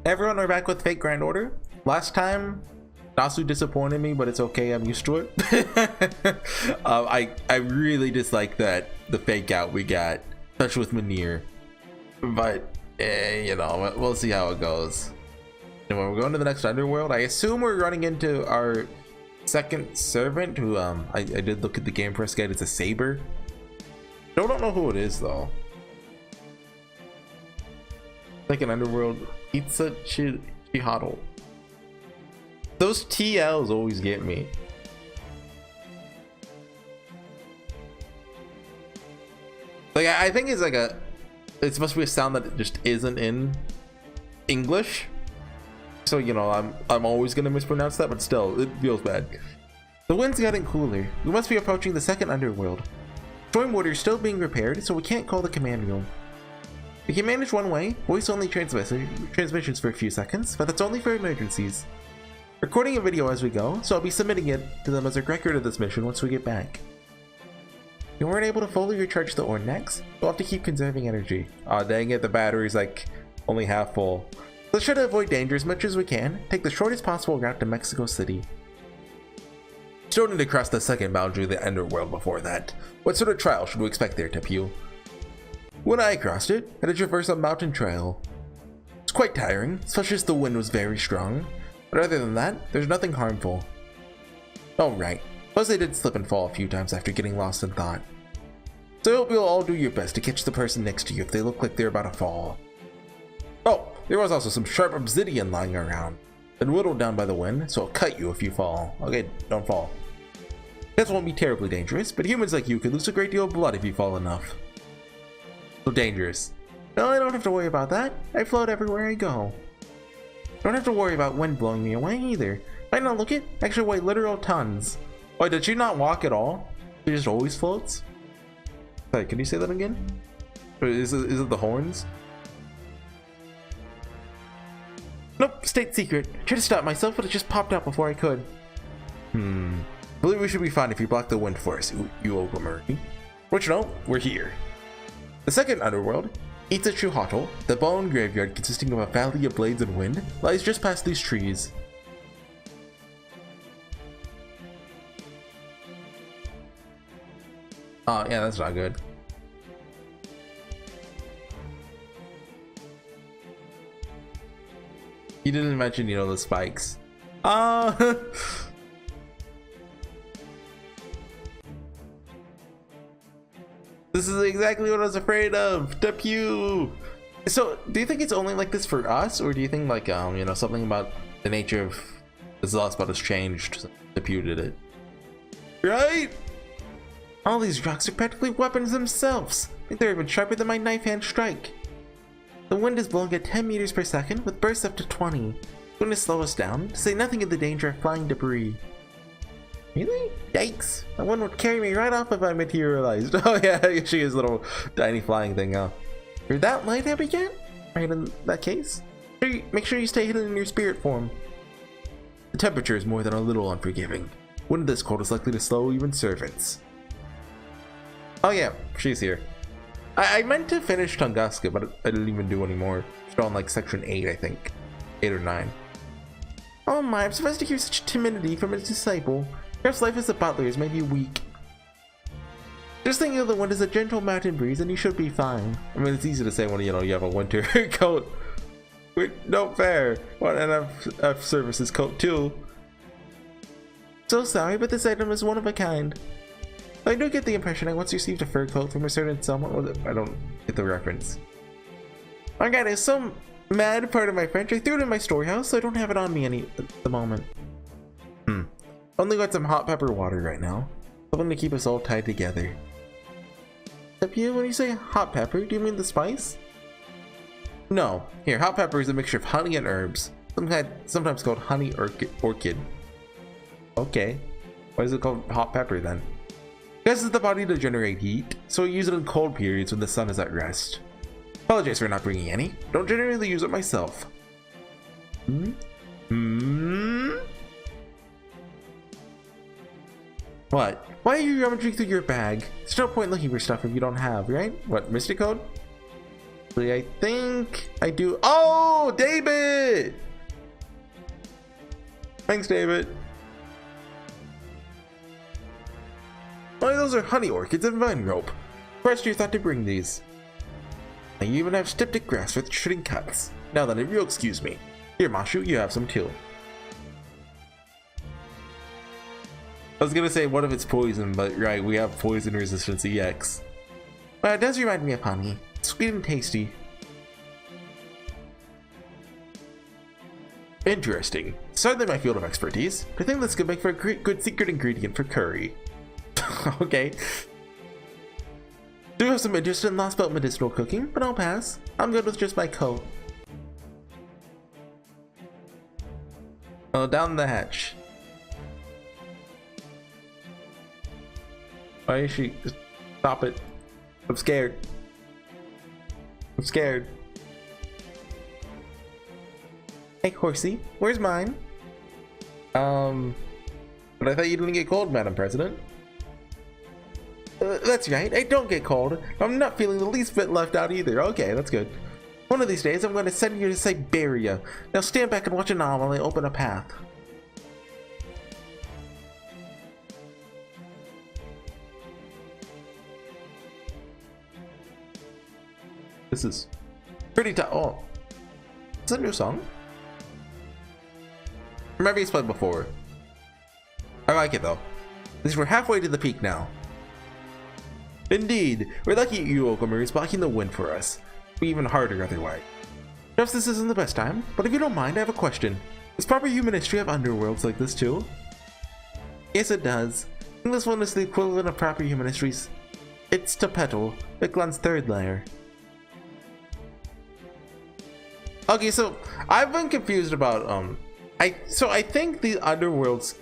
Everyone, we're back with Fake Grand Order. Last time, Nasu disappointed me, but it's okay. I'm used to it. I really dislike the fake out we got, especially with Manir. But you know, we'll see how it goes. Anyway, we're going to the next underworld. I assume we're running into our second servant, who I did look at the game press guide. It's a saber. Still don't know who it is though. Like an underworld. Itza Chihado. Those TLs always get me. Like I think it's like it's supposed to be a sound that just isn't in English. So you know, I'm always gonna mispronounce that, but still, it feels bad. The wind's getting cooler. We must be approaching the second underworld. Stormwater is still being repaired, so we can't call the command room. We can manage one way, voice only transmissions for a few seconds, but that's only for emergencies. Recording a video as we go, so I'll be submitting it to them as a record of this mission once we get back. If you weren't able to fully recharge the ore next, you'll have to keep conserving energy. Aw, dang it, the battery's like only half full. Let's try to avoid danger as much as we can, take the shortest possible route to Mexico City. Still need to cross the second boundary of the underworld before that. What sort of trial should we expect there, Tepu? When I crossed it, I had to traverse a mountain trail. It's quite tiring, especially as the wind was very strong, but other than that, there's nothing harmful. Alright, plus I did slip and fall a few times after getting lost in thought. So I hope you'll all do your best to catch the person next to you if they look like they're about to fall. Oh, there was also some sharp obsidian lying around. Been whittled down by the wind, so it'll cut you if you fall. Okay, don't fall. This won't be terribly dangerous, but humans like you could lose a great deal of blood if you fall enough. So dangerous. No, I don't have to worry about that. I float everywhere I go. Don't have to worry about wind blowing me away either. Might not look it, actually weigh literal tons. Wait, did she not walk at all? She just always floats? Sorry, can you say that again? Or is it the horns? Nope, state secret. Tried to stop myself, but it just popped out before I could. I believe we should be fine if you block the wind for us, U-Olga. Which no, we're here. The second underworld, Itza-Chihado, the bone graveyard consisting of a valley of blades and wind, lies just past these trees. Oh, yeah, that's not good. You didn't mention, you know, the spikes. This is exactly what I was afraid of. Tepu. So, do you think it's only like this for us, or do you think like you know, something about the nature of the Zellspot has changed since Tepu did it? Right? All these rocks are practically weapons themselves. I think they're even sharper than my knife hand strike. The wind is blowing at 10 meters per second with bursts up to 20. It's going to slow us down, to say nothing of the danger of flying debris. Really? Yikes. That one would carry me right off if I materialized. Oh yeah, she is a little tiny flying thing, huh? You're that light heavy yet? Right, in that case? Make sure you stay hidden in your spirit form. The temperature is more than a little unforgiving. Wind this cold is likely to slow even servants. Oh yeah, she's here. I meant to finish Tunguska, but I didn't even do any more. Still on like section 8, I think. 8 or 9. Oh my, I'm surprised to hear such timidity from his disciple. Perhaps life as a butler has made you weak. Just thinking of the wind is a gentle mountain breeze and you should be fine. I mean, it's easy to say when, you know, you have a winter coat. Wait, no fair. What, and I've services coat too. So sorry, but this item is one of a kind. I do get the impression I once received a fur coat from a certain someone. I don't get the reference. My god, it's some mad part of my French. I threw it in my storehouse, so I don't have it on me at the moment. Only got some hot pepper water right now. Something to keep us all tied together. Tepu, when you say hot pepper, do you mean the spice? No. Here, hot pepper is a mixture of honey and herbs. Sometimes called honey orchid. Okay. Why is it called hot pepper then? It is the body to generate heat, so we use it in cold periods when the sun is at rest. Apologize for not bringing any. Don't generally use it myself. What? Why are you rummaging through your bag? There's no point looking for stuff if you don't have, right? What, Mystic Code? I think I do. Oh, David! Thanks, David. Oh, those are honey orchids and vine rope. First, you thought to bring these. And you even have styptic grass with shooting cuts. Now then, if you'll excuse me. Here, Mashu, you have some too. I was gonna say one of it's poison, but right, we have poison resistance EX. But it does remind me of honey. Sweet and tasty. Interesting. Certainly my field of expertise. I think this could make for a great, good secret ingredient for curry. Okay. Do have some interest in lost belt medicinal cooking, but I'll pass. I'm good with just my coat. Oh, down the hatch. Why is she? Stop it. I'm scared. I'm scared. Hey, Horsey, where's mine? But I thought you didn't get cold, Madam President. That's right, I don't get cold. I'm not feeling the least bit left out either. Okay, that's good. One of these days, I'm going to send you to Siberia. Now stand back and watch a novel while I open a path. This is pretty tough. Oh, is that a new song? Remember he's played before. I like it though. At least we're halfway to the peak now. Indeed, we're lucky U-Olga is blocking the wind for us. It'd be even harder otherwise. Perhaps this isn't the best time, but if you don't mind, I have a question. Does proper human history have underworlds like this too? Yes, it does. I think this one is the equivalent of proper human histories. It's Tapetal, Mictlan's third layer. Okay, so I've been confused about I think the underworlds,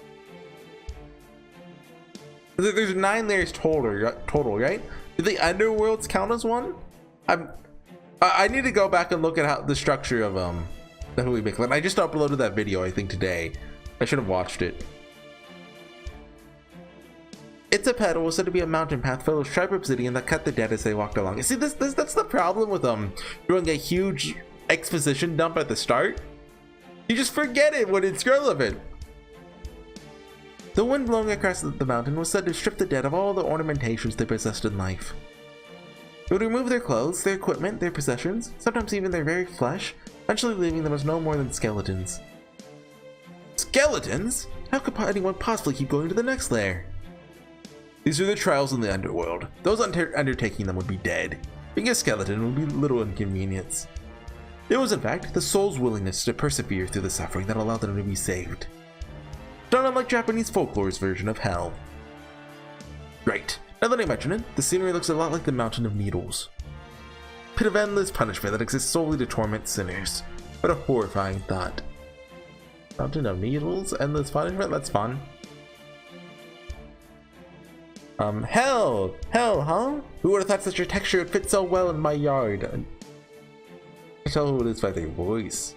there's 9 layers total, right? Do the underworlds count as one? I need to go back and look at how the structure of Nahui Mictlan. I just uploaded that video I think today. I should have watched it. It's a pedal was said to be a mountain path filled with sharp obsidian that cut the dead as they walked along. See, that's the problem with doing a huge exposition dump at the start. You just forget it when it's relevant. The wind blowing across the mountain was said to strip the dead of all the ornamentations they possessed in life. It would remove their clothes, their equipment, their possessions, sometimes even their very flesh, eventually leaving them as no more than skeletons. Skeletons? How could anyone possibly keep going to the next layer? These are the trials in the underworld. Those undertaking them would be dead. Being a skeleton would be little inconvenience. It was in fact the soul's willingness to persevere through the suffering that allowed them to be saved. Not unlike Japanese folklore's version of hell. Right, now that I mention it, the scenery looks a lot like the Mountain of Needles. Pit of endless punishment that exists solely to torment sinners. What a horrifying thought. Mountain of Needles, endless punishment, that's fun. Hell, huh? Who would have thought such a texture would fit so well in my yard? I tell who it is by their voice.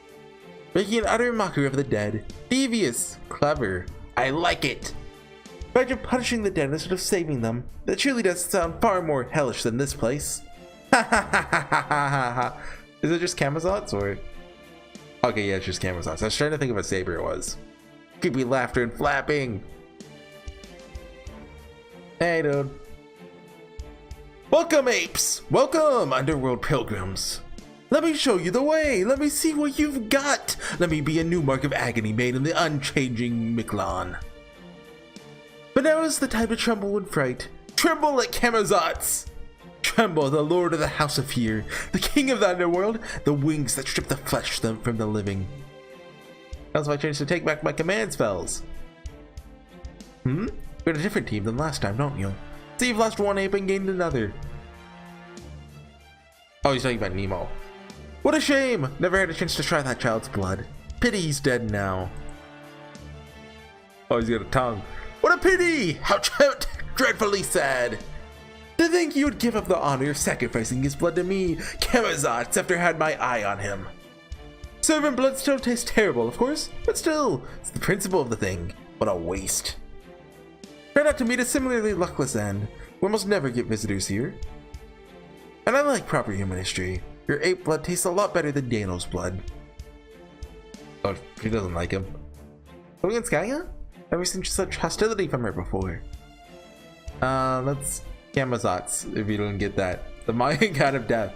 Making an utter mockery of the dead. Devious. Clever. I like it. Imagine punishing the dead instead of saving them. That truly does sound far more hellish than this place. Ha ha ha ha ha ha ha. Is it just Camazots or? Okay, yeah, it's just Camazots. I was trying to think of what saber it was. Creepy laughter and flapping. Hey, dude. Welcome, apes. Welcome, underworld pilgrims. Let me show you the way. Let me see what you've got. Let me be a new mark of agony made in the unchanging Mictlan. But now is the time to tremble in fright. Tremble at Camazots. Tremble, the lord of the house of fear, the king of the underworld, the wings that strip the flesh from the living. Now's my chance to take back my command spells. You're a different team than last time, don't you? See, you've lost one ape and gained another. Oh, he's talking about Nemo. What a shame! Never had a chance to try that child's blood. Pity he's dead now. Oh, he's got a tongue. What a pity! How dreadfully sad! To think you would give up the honor of sacrificing his blood to me, Camazots, after I had my eye on him. Servant blood still tastes terrible, of course, but still, it's the principle of the thing. What a waste. Try not to meet a similarly luckless end. We almost never get visitors here. And I like proper human history. Your ape blood tastes a lot better than Dano's blood. Oh, she doesn't like him. Going against Gaia? Never seen such hostility from her before. That's Kamazats, if you don't get that. The Mayan god of death.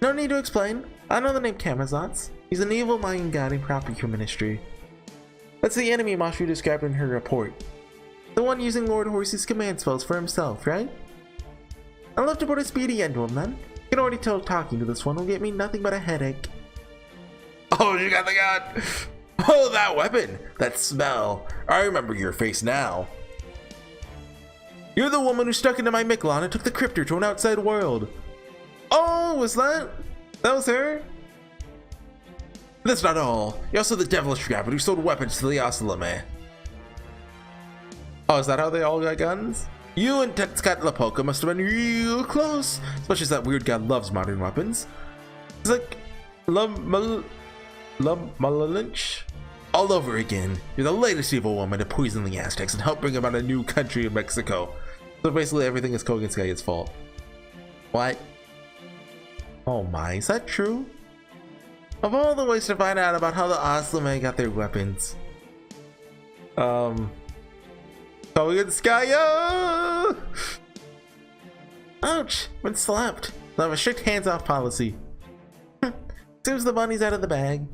No need to explain. I know the name Kamazats. He's an evil Mayan god in proper human history. That's the enemy Mashu described in her report. The one using Lord Horsey's command spells for himself, right? I'd love to put a speedy end to him then. I can already tell talking to this one will get me nothing but a headache. Oh, you got the gun! Oh, that weapon! That smell! I remember your face now. You're the woman who stuck into my Mictlan and took the cryptor to an outside world. Oh, was that? That was her? That's not all. You're also the devilish rabbit who sold weapons to the Oslame. Oh, is that how they all got guns? You and Tezcatlipoca must have been real close. Especially as that weird guy loves modern weapons. It's like Lynch all over again. You're the latest evil woman to poison the Aztecs and help bring about a new country in Mexico. So basically everything is Koganskaya's fault. What? Oh my, is that true? Of all the ways to find out about how the Oslame got their weapons. Koganskaya! Ouch! Been slapped. I have a strict hands-off policy. Seems the money's out of the bag.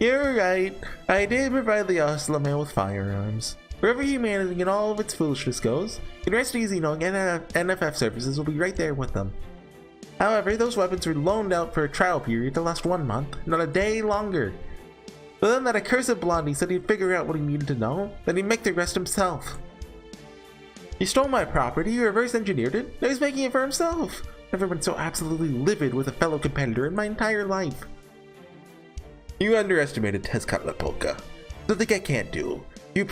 You're right. I did provide the Oslame with firearms. Wherever humanity and all of its foolishness goes, you can rest easy knowing NFF services will be right there with them. However, those weapons were loaned out for a trial period to last 1 month, not a day longer. But then that accursed Blondie said he'd figure out what he needed to know, then he'd make the rest himself. He stole my property, he reverse engineered it, now he's making it for himself. Never been so absolutely livid with a fellow competitor in my entire life. You underestimated Tezcatlipoca. Something I can't do. You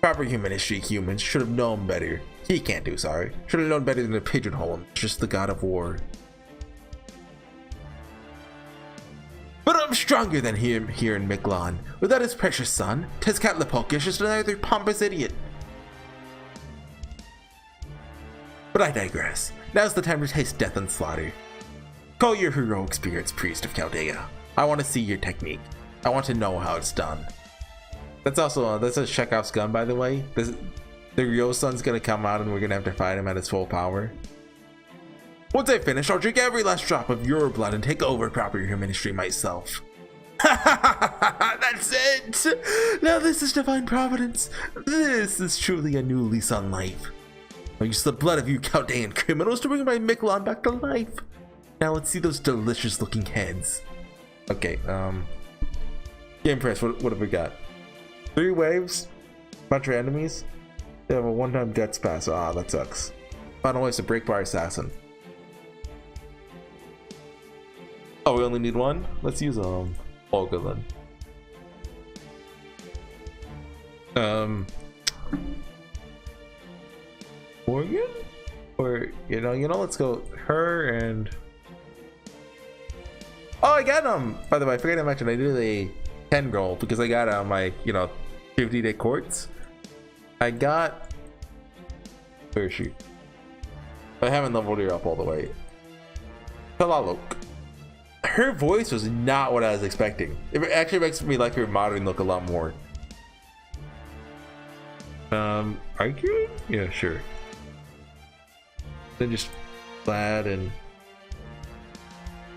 proper human history humans should have known better. He can't do, sorry. Should have known better than to pigeonhole him. Just the god of war. But I'm stronger than him here in Mictlan. Without his precious son, Tezcatlipoca is just another pompous idiot. But I digress. Now's the time to taste death and slaughter. Call your heroic spirits, priest of Chaldea. I want to see your technique. I want to know how it's done. That's also that's a Chekhov's gun, by the way. The Ryo-sun's gonna come out and we're gonna have to fight him at his full power. Once I finish, I'll drink every last drop of your blood and take over proper human history myself. That's it! Now this is divine providence. This is truly a new lease on life. I'll use the blood of you Chaldean criminals to bring my Mictlan back to life. Now let's see those delicious looking heads. Okay, game press, what have we got? 3 waves, bunch of enemies. They have a one-time guts pass. Ah, that sucks. Final waves to break bar assassin. Oh, we only need 1? Let's use Olga then. Morgan? Or you know, let's go her and oh, I got by the way, I forgot to mention I did a 10 roll because I got my 50-day quartz. I got where is she? I haven't leveled her up all the way. Hello. Her voice was not what I was expecting. It actually makes me like her modern look a lot more. Argue? Yeah, sure. Then just plaid and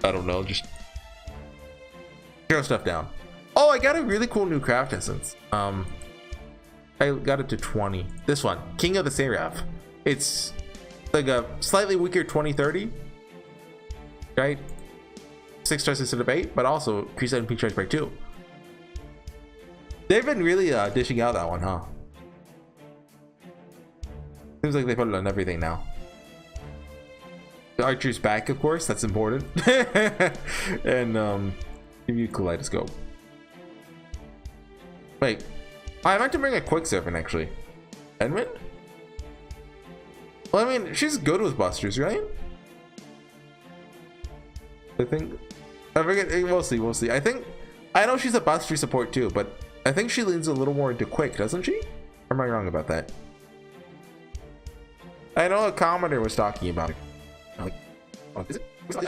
I don't know, just throw stuff down. Oh, I got a really cool new craft essence. I got it to 20. This one, King of the Seraph. It's like a slightly weaker 2030, right? 6 stars instead of 8, but also increase MP charge by 2. They've been really dishing out that one, huh? Seems like they put it on everything now. The archer's back, of course, that's important. And give you kaleidoscope. Wait, I meant to bring a quick servant actually. Edmund? Well, I mean, she's good with busters, right? I think. I forget. We'll see. We'll see. I know she's a buster support too, but I think she leans a little more into quick, doesn't she? Or am I wrong about that? I know a commenter was talking about it. Like, oh, is it? Well,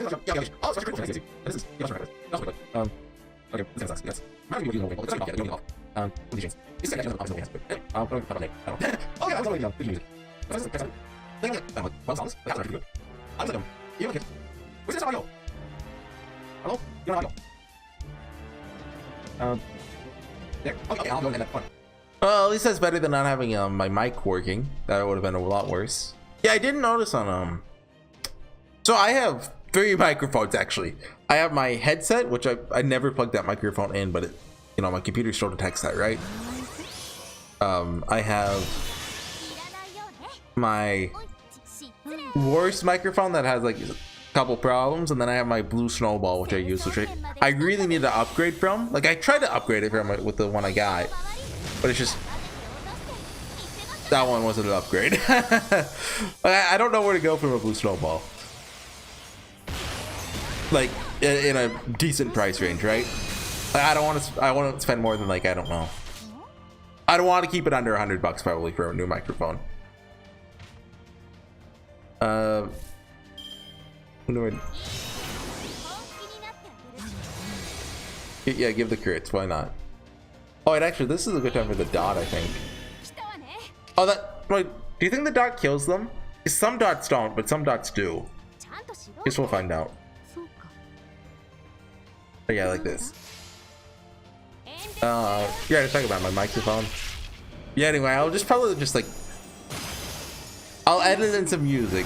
at least that's better than not having my mic working. That would have been a lot worse. Yeah, I didn't notice on so I have 3 microphones actually. I have my headset, which I never plugged that microphone in, but it, you know, my computer still detects that, right? I have my worst microphone that has like a couple problems, and then I have my blue snowball, which I use, which I really need to upgrade from. Like I tried to upgrade it from with the one I got, but it's just that one wasn't an upgrade. I don't know where to go from a blue snowball, like in a decent price range, right? Like, I want to spend more than, like, I don't know. I don't want to keep it under $100 probably for a new microphone. Yeah, give the crits. Why not? Oh, and actually, this is a good time for the dot, I think. Oh, wait. Do you think the dot kills them? Some dots don't, but some dots do. Guess we'll find out. But yeah, like this. Yeah, to talk about my microphone. Yeah, anyway, I'll probably just like, I'll edit in some music.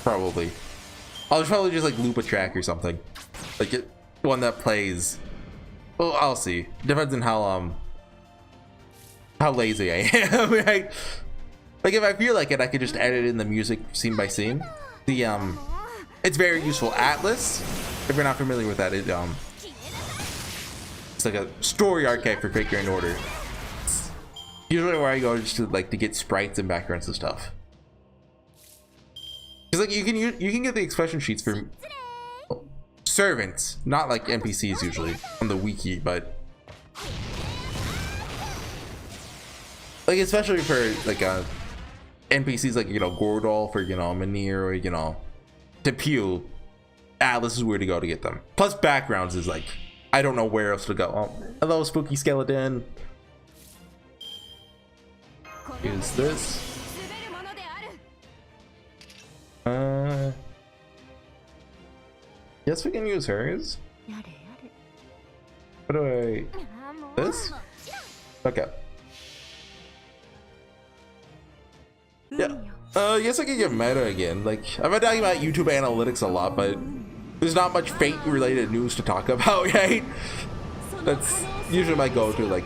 Probably. I'll probably just like loop a track or something. Like one that plays. Well, I'll see. Depends on how lazy I am, right? Like if I feel like it, I could just edit in the music scene by scene. It's very useful. Atlas, if you're not familiar with that, it's like a story archive for Fake Grand Order. It's usually where I go just to like to get sprites and backgrounds and stuff. Cause like you can get the expression sheets for servants, not like NPCs usually on the wiki, but like especially for like NPCs like, you know, Gordol, for, you know, Manir, or, you know, Tepew. Atlas is where to go to get them. Plus backgrounds is like, I don't know where else to go. Oh, hello, spooky skeleton. Is this? Yes, we can use hers. What do I? This? Okay. Yeah. Yes, I can get meta again. Like, I've been talking about YouTube analytics a lot, but there's not much Fate related news to talk about, right? That's usually my go-to. Like,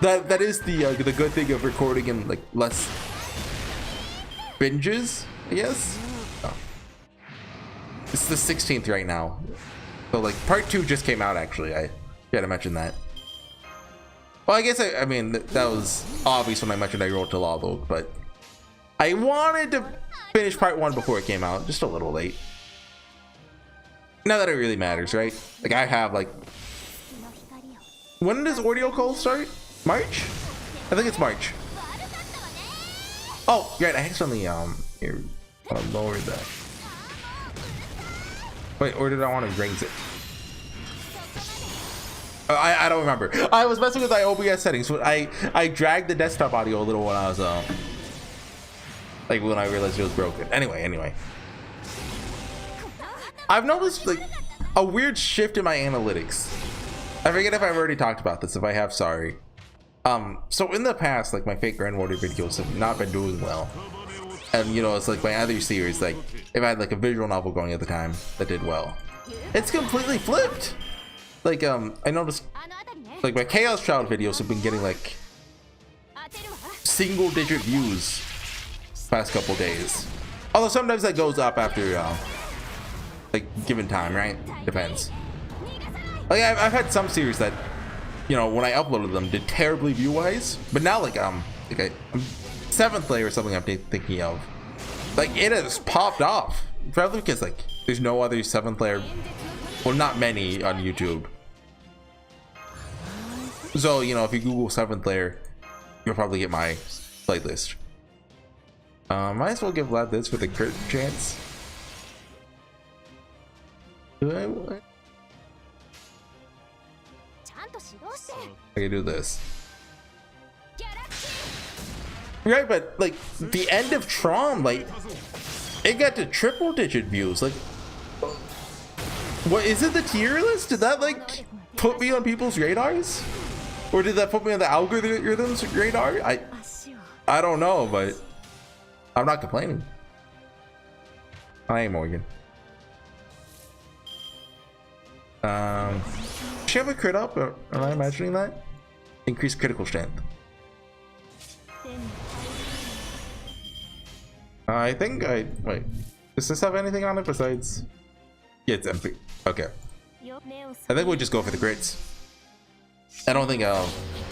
that is the good thing of recording in like less binges, I guess. Oh. It's the 16th right now, so like part 2 just came out actually. I gotta mention that. Well, I guess I mean that was obvious when I mentioned I wrote to Lawboat, but I wanted to finish part 1 before it came out, just a little late. Not that it really matters, right? Like I have like, when does Audio Call start? March? I think it's March. Oh, right. I accidentally here, I want to lower that. Wait, or did I want to raise it? I don't remember. I was messing with my OBS settings. I dragged the desktop audio a little when I was like when I realized it was broken. Anyway, I've noticed like a weird shift in my analytics. I forget if I've already talked about this. If I have, sorry. So in the past, like my Fake Grand Order videos have not been doing well, and you know, it's like my other series, like if I had like a visual novel going at the time that did well, it's completely flipped. Like I noticed like my Chaos Child videos have been getting like single-digit views past couple days, although sometimes that goes up after like given time, right? Depends. Like I've had some series that, you know, when I uploaded them did terribly view-wise, but now like I'm 7th layer or something I'm thinking of, like it has popped off, probably because like there's no other 7th layer, well, not many on YouTube. So, you know, if you Google 7th layer, you'll probably get my playlist. Might as well give Vlad this for the crit chance. I can do this. Right, but like the end of Tron, like it got to triple digit views. Like, what is it? The tier list? Did that like put me on people's radars, or did that put me on the algorithm's radar? I don't know, but I'm not complaining. I am Morgan. Does she have a crit up? Or am I imagining that? Increased critical strength. I think wait. Does this have anything on it besides? Yeah, it's empty. Okay. I think we'll just go for the crits. I don't think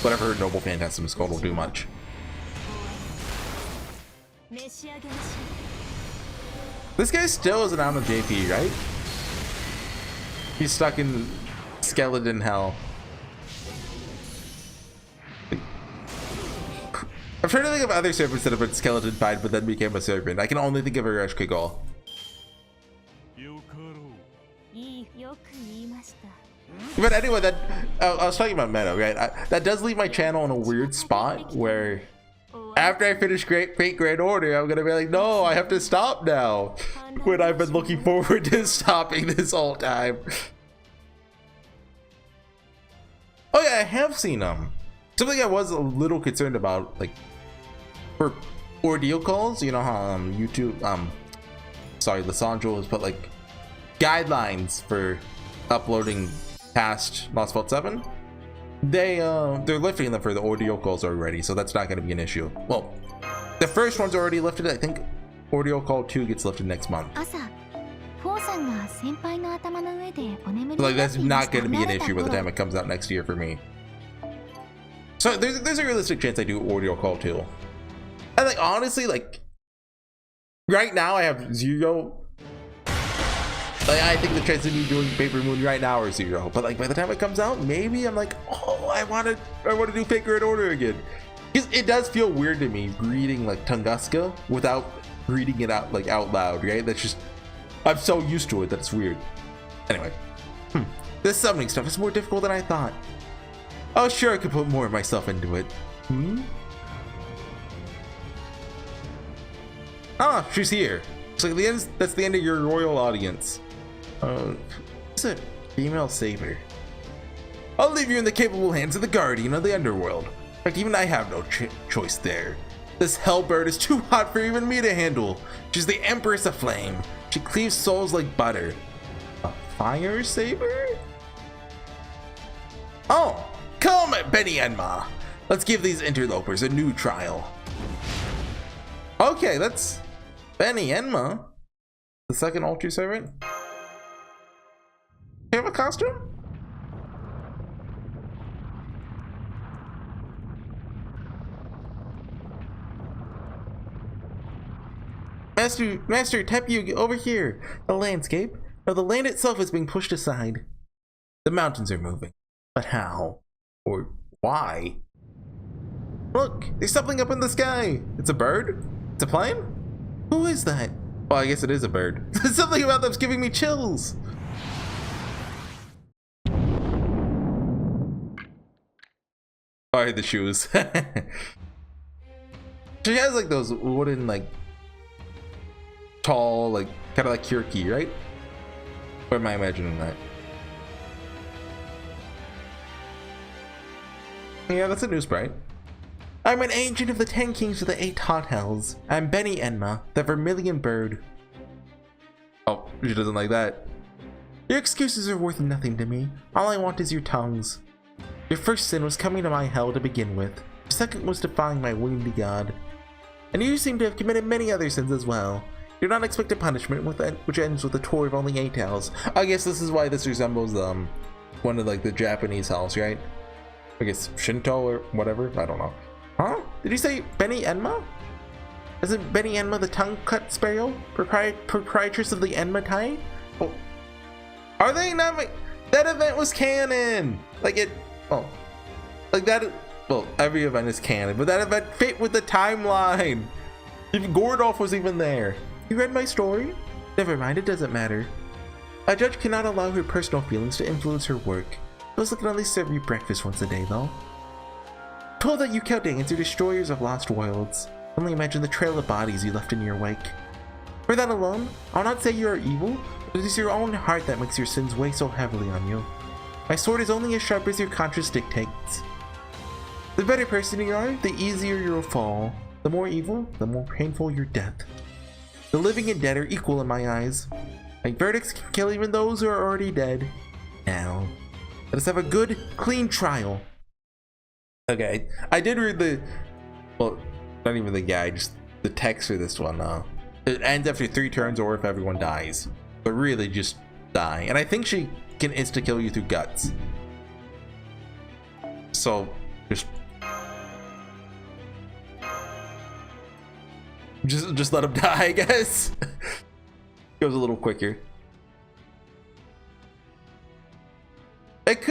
whatever Noble Phantasm is called will do much. This guy still isn't out of JP, right? He's stuck in skeleton hell. I'm trying to think of other serpents that have been skeleton-fied but then became a serpent. I can only think of a Rush Kigall. But anyway, that I was talking about meta, right? That does leave my channel in a weird spot where after I finish Great Grand Order, I'm gonna be like, no, I have to stop now. When I've been looking forward to stopping this whole time. Oh yeah, I have seen something I was a little concerned about, like for ordeal calls. You know how YouTube, sorry, Lissandro has put like guidelines for uploading past Lost Vault 7. They're lifting them for the ordeal calls already, so that's not going to be an issue. Well, the first one's already lifted. I think ordeal call 2 gets lifted next month. Like that's not going to be an issue by the time it comes out next year for me. So there's a realistic chance I do ordeal call 2. And like honestly, like right now I have 0. Like I think the chance of me doing Paper Moon right now are 0. But like by the time it comes out, maybe I'm like, oh, I want to do Fate Grand Order again. Because it does feel weird to me reading like Tunguska without reading it out like out loud, right? That's just, I'm so used to it that it's weird. Anyway, this summoning stuff is more difficult than I thought. Oh sure, I could put more of myself into it. Ah, she's here. It's like that's the end of your royal audience. It's a female saber. I'll leave you in the capable hands of the guardian of the underworld. In fact, even I have no choice there. This hellbird is too hot for even me to handle. She's the Empress of Flame. She cleaves souls like butter. A fire saber? Oh, come, Beni-Enma. Let's give these interlopers a new trial. Okay, that's Beni-Enma, the second Ultra Servant. Do you have a costume? Master, Tepu, over here. The landscape, or the land itself is being pushed aside. The mountains are moving, but how? Or why? Look, there's something up in the sky. It's a bird? It's a plane? Who is that? Well, I guess it is a bird. Something about them's giving me chills. Oh, I heard the shoes. She has like those wooden, like tall, like kind of like Kirky, right? Or am I imagining that? Yeah, that's a new sprite. I'm an ancient of the 10 kings of the 8 hot hells. I'm Beni-Enma, the vermilion bird. Oh, she doesn't like that. Your excuses are worth nothing to me. All I want is your tongues. Your first sin was coming to my hell to begin with. Your second was defying my windy god. And you seem to have committed many other sins as well. Your unexpected punishment, which ends with a tour of only 8 hells. I guess this is why this resembles one of like the Japanese hells, right? I guess Shinto or whatever. I don't know. Huh? Did you say Beni-Enma? Isn't Beni-Enma the tongue-cut sparrow? Proprietress of the Enma Tai? Oh. Are they not? That event was canon! Like it... Oh. Like that... Well, every event is canon, but that event fit with the timeline! Even Gordolf was even there. You read my story? Never mind, it doesn't matter. A judge cannot allow her personal feelings to influence her work. Those can only serve you breakfast once a day, though. Told that you Chaldeans are destroyers of lost worlds. Only imagine the trail of bodies you left in your wake. For that alone, I'll not say you are evil, but it is your own heart that makes your sins weigh so heavily on you. My sword is only as sharp as your conscience dictates. The better person you are, the easier you'll fall. The more evil, the more painful your death. The living and dead are equal in my eyes. My verdicts can kill even those who are already dead. Now, let us have a good, clean trial. Okay, I did read the, well, not even the guide, just the text for this one. It ends after 3 turns or if everyone dies. But really just die. And I think she can insta-kill you through guts. So, just let him die, I guess. Goes a little quicker. It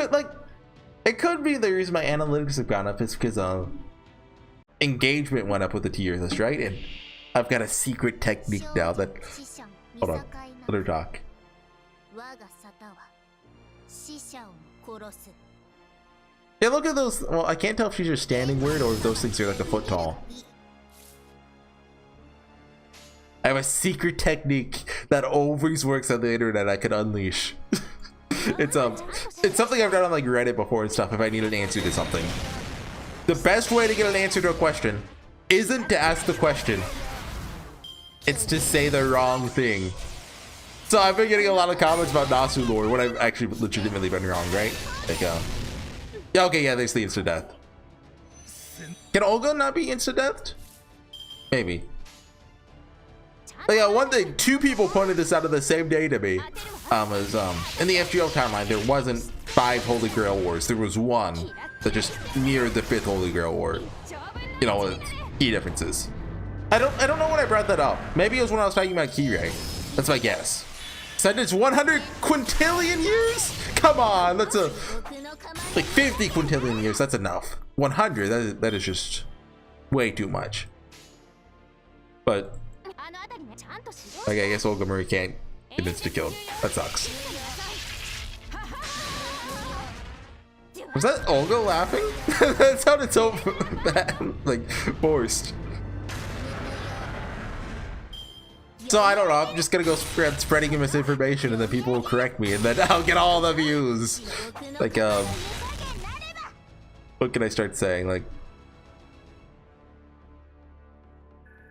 could be the reason my analytics have gone up is because engagement went up with the tier list, right? And I've got a secret technique now that, hold on, let her talk. Yeah, look at those. Well, I can't tell if she's just standing weird or if those things are like a foot tall. I have a secret technique that always works on the internet I could unleash. It's something I've done on like Reddit before and stuff if I need an answer to something. The best way to get an answer to a question isn't to ask the question. It's to say the wrong thing. So I've been getting a lot of comments about Nasu lore when I've actually legitimately been wrong, right? Like, yeah, okay, yeah, there's the instant death. Can Olga not be instant deathed? Maybe. But yeah, one thing, 2 people pointed this out on the same day to me. Was in the FGO timeline, there wasn't 5 Holy Grail wars. There was 1 that just mirrored the 5th Holy Grail war. You know, with key differences. I don't know when I brought that up. Maybe it was when I was talking about key rate. That's my guess. Said it's 100 quintillion years? Come on, that's a like 50 quintillion years. That's enough. 100, that is just way too much. But okay, I guess Olga Marie can't get insta-killed. That sucks. Was that Olga laughing? That sounded so bad, like forced. So I don't know, I'm just gonna go spreading misinformation and then people will correct me and then I'll get all the views. Like, what can I start saying? Like,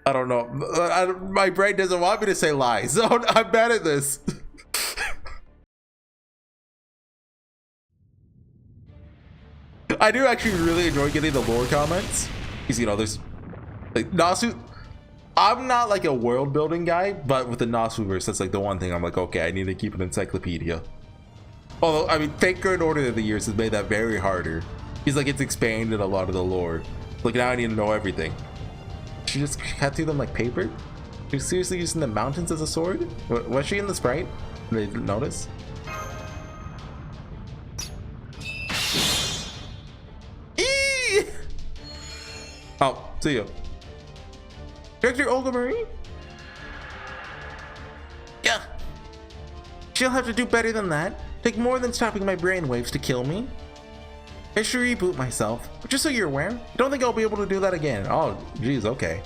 I don't know. My brain doesn't want me to say lies, so I'm bad at this. I do actually really enjoy getting the lore comments. Because, you know, there's like Nasu. I'm not like a world building guy, but with the Nasuverse, that's like the one thing I'm like, okay, I need to keep an encyclopedia. Although, I mean, thank Good Order of the Years has made that very harder. He's like, it's expanded a lot of the lore. Like, now I need to know everything. She just cut through them like paper? She's seriously using the mountains as a sword? Was she in the sprite? They didn't notice? Eee! Oh, see you. Director Olga Marie? Yeah. She'll have to do better than that. Take more than stopping my brainwaves to kill me. I should reboot myself. But just so you're aware, I don't think I'll be able to do that again. Oh, geez, okay.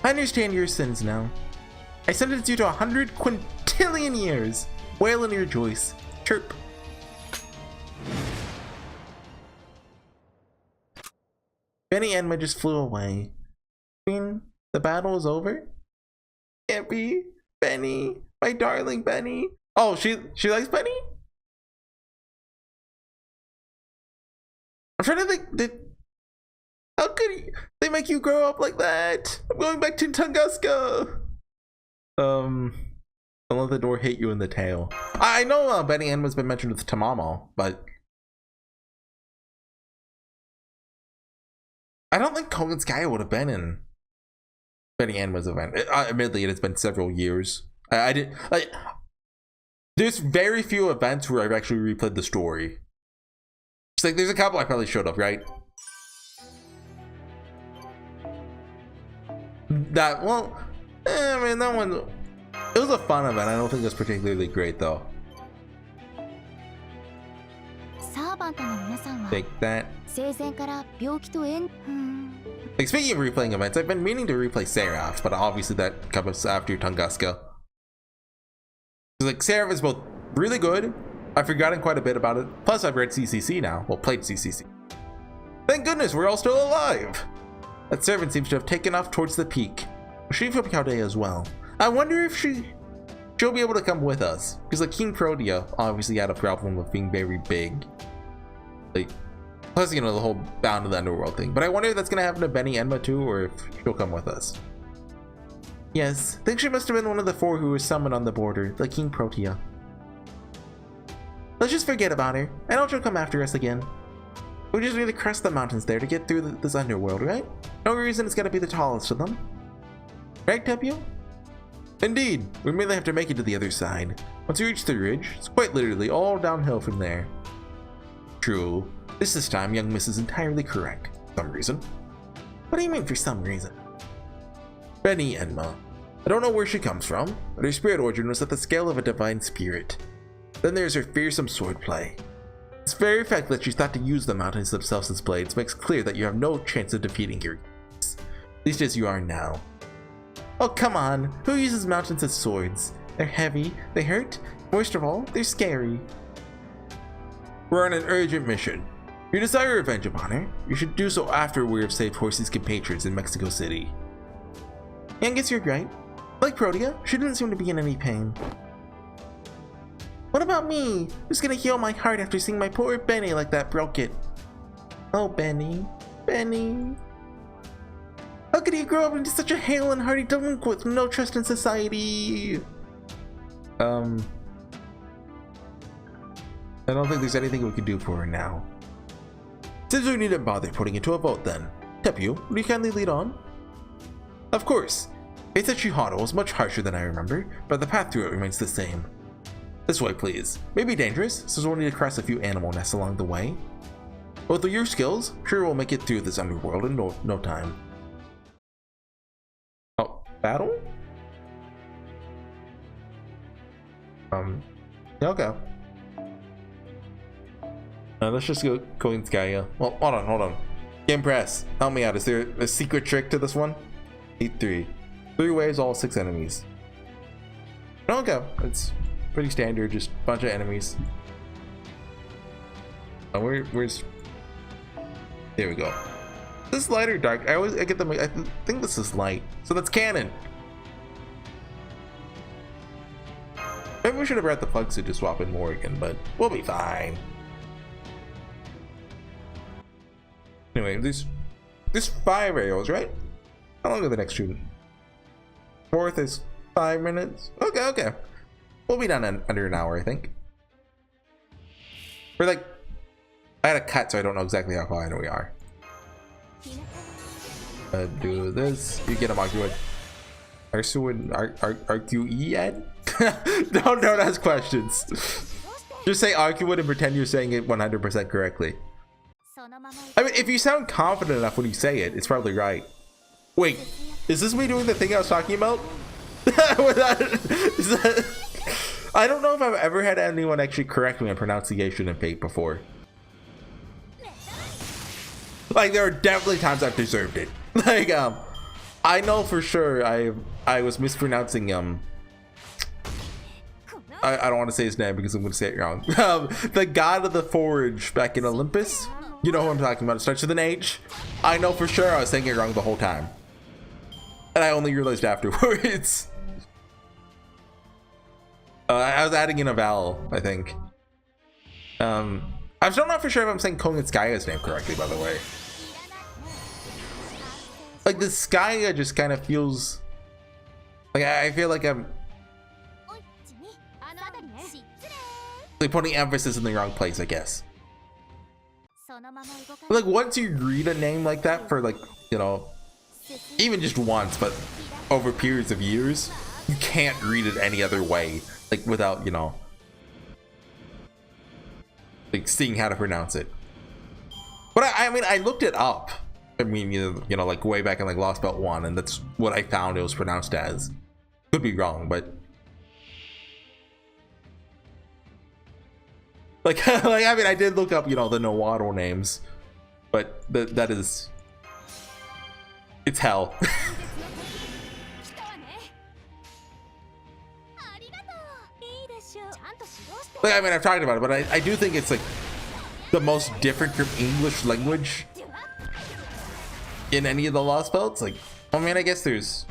I understand your sins now. I sentence you to 100 quintillion years. Wail and rejoice. Chirp. Beni-Enma just flew away. The battle is over? Can't be. Benny. My darling Benny. Oh, she likes Benny? I'm trying to think, how could they make you grow up like that? I'm going back to Tunguska. Don't let the door hit you in the tail. I know Beni-Enma's been mentioned with Tamamo, but I don't think Koganskaya would have been in Beni-Enma's event. Admittedly, it has been several years. I did like. There's very few events where I've actually replayed the story. It's like there's a couple I probably showed up, right? That, well, I mean, that one, it was a fun event. I don't think it was particularly great though. Take that. Like, speaking of replaying events, I've been meaning to replay Seraph, but obviously that comes after Tunguska. Like, Seraph is both really good, I've forgotten quite a bit about it, plus I've read CCC now, well, played CCC. Thank goodness we're all still alive! That servant seems to have taken off towards the peak. She's from Chaldea as well. I wonder if she'll be able to come with us, because like King Protea obviously had a problem with being very big. Like, plus, you know, the whole bound to the underworld thing. But I wonder if that's gonna happen to Beni-Enma too, or if she'll come with us. Yes, I think she must have been one of the 4 who was summoned on the border, like King Protea. Let's just forget about her. I know she'll come after us again. We just need to crest the mountains there to get through this underworld, right? No reason it's gotta be the tallest of them. Right, Tepu? Indeed, we merely have to make it to the other side. Once you reach the ridge, it's quite literally all downhill from there. True. This time, young Miss is entirely correct. For some reason. What do you mean for some reason? Beni-Enma. I don't know where she comes from, but her spirit origin was at the scale of a divine spirit. Then there's her fearsome swordplay. This very fact that she's thought to use the mountains themselves as blades makes clear that you have no chance of defeating her. At least as you are now. Oh, come on. Who uses mountains as swords? They're heavy, they hurt, worst of all, they're scary. We're on an urgent mission. If you desire revenge upon her, you should do so after we have saved Horsey's compatriots in Mexico City. Yeah, I guess you're right. Like Protea, she didn't seem to be in any pain. What about me? Who's gonna heal my heart after seeing my poor Benny like that broke it? Oh, Benny. Benny. How could he grow up into such a hale and hearty delinquent with no trust in society? I don't think there's anything we can do for her now. Since we needn't bother putting it to a vote then. Tepu, will you kindly lead on? Of course. It's at Chihado is much harsher than I remember, but the path through it remains the same. This way, please. May be dangerous, since we'll need to cross a few animal nests along the way. But with your skills, sure we'll make it through this underworld in no time. Oh, battle? Okay. Let's just go Quintilian. Well, hold on. Game press, help me out. Is there a secret trick to this one? 8-3. 3 waves, all 6 enemies. Okay, it's pretty standard, just a bunch of enemies. Oh, where's... There we go. Is this light or dark? I get them. I think this is light. So that's canon. Maybe we should have brought the plug suit to swap in Morrigan, but we'll be fine. Anyway, there's 5 arrows, right? How long are the next shooting? 4th is 5 minutes. Okay. We'll be done in under an hour, I think. We're like, I had a cut, so I don't know exactly how far we are. Do this. You get him, Arcued. Arcued? Don't ask questions. Just say Arcued and pretend you're saying it 100% correctly. I mean, if you sound confident enough when you say it, it's probably right. Wait, is this me doing the thing I was talking about? I don't know if I've ever had anyone actually correct me on pronunciation in Fate before. Like, there are definitely times I've deserved it. Like, I know for sure I was mispronouncing, I don't want to say his name because I'm going to say it wrong. The god of the forge back in Olympus. You know who I'm talking about. It starts with an H. I know for sure I was saying it wrong the whole time. And I only realized afterwards. I was adding in a vowel, I think. I'm still not for sure if I'm saying Konginskaya's name correctly, by the way. Like, the Skaya just kind of feels... Like, I feel like I'm... like putting emphasis in the wrong place, I guess. Like, once you read a name like that for, like, you know, even just once, but over periods of years, you can't read it any other way, like, without, you know, like, seeing how to pronounce it. But I mean, I looked it up. I mean, you know, like, way back in, like, Lost Belt 1, and that's what I found it was pronounced as. Could be wrong, but Like, like I mean, I did look up, you know, the Nahuatl names, but that is, it's hell. Like, I mean, I've talked about it, but I do think it's like the most different from English language in any of the Lost Belts. Like, I mean, I guess there's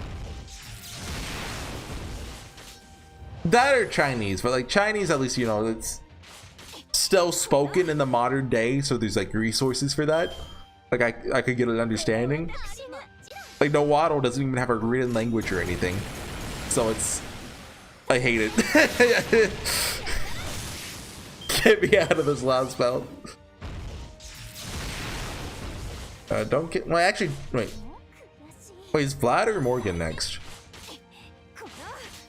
that or Chinese, but like Chinese, at least, you know, it's still spoken in the modern day, so there's like resources for that. Like I could get an understanding. Like Nahuatl doesn't even have a written language or anything, so it's, I hate it. Get me out of this Lost Belt. Don't get, well, actually, wait, is Vlad or Morgan next?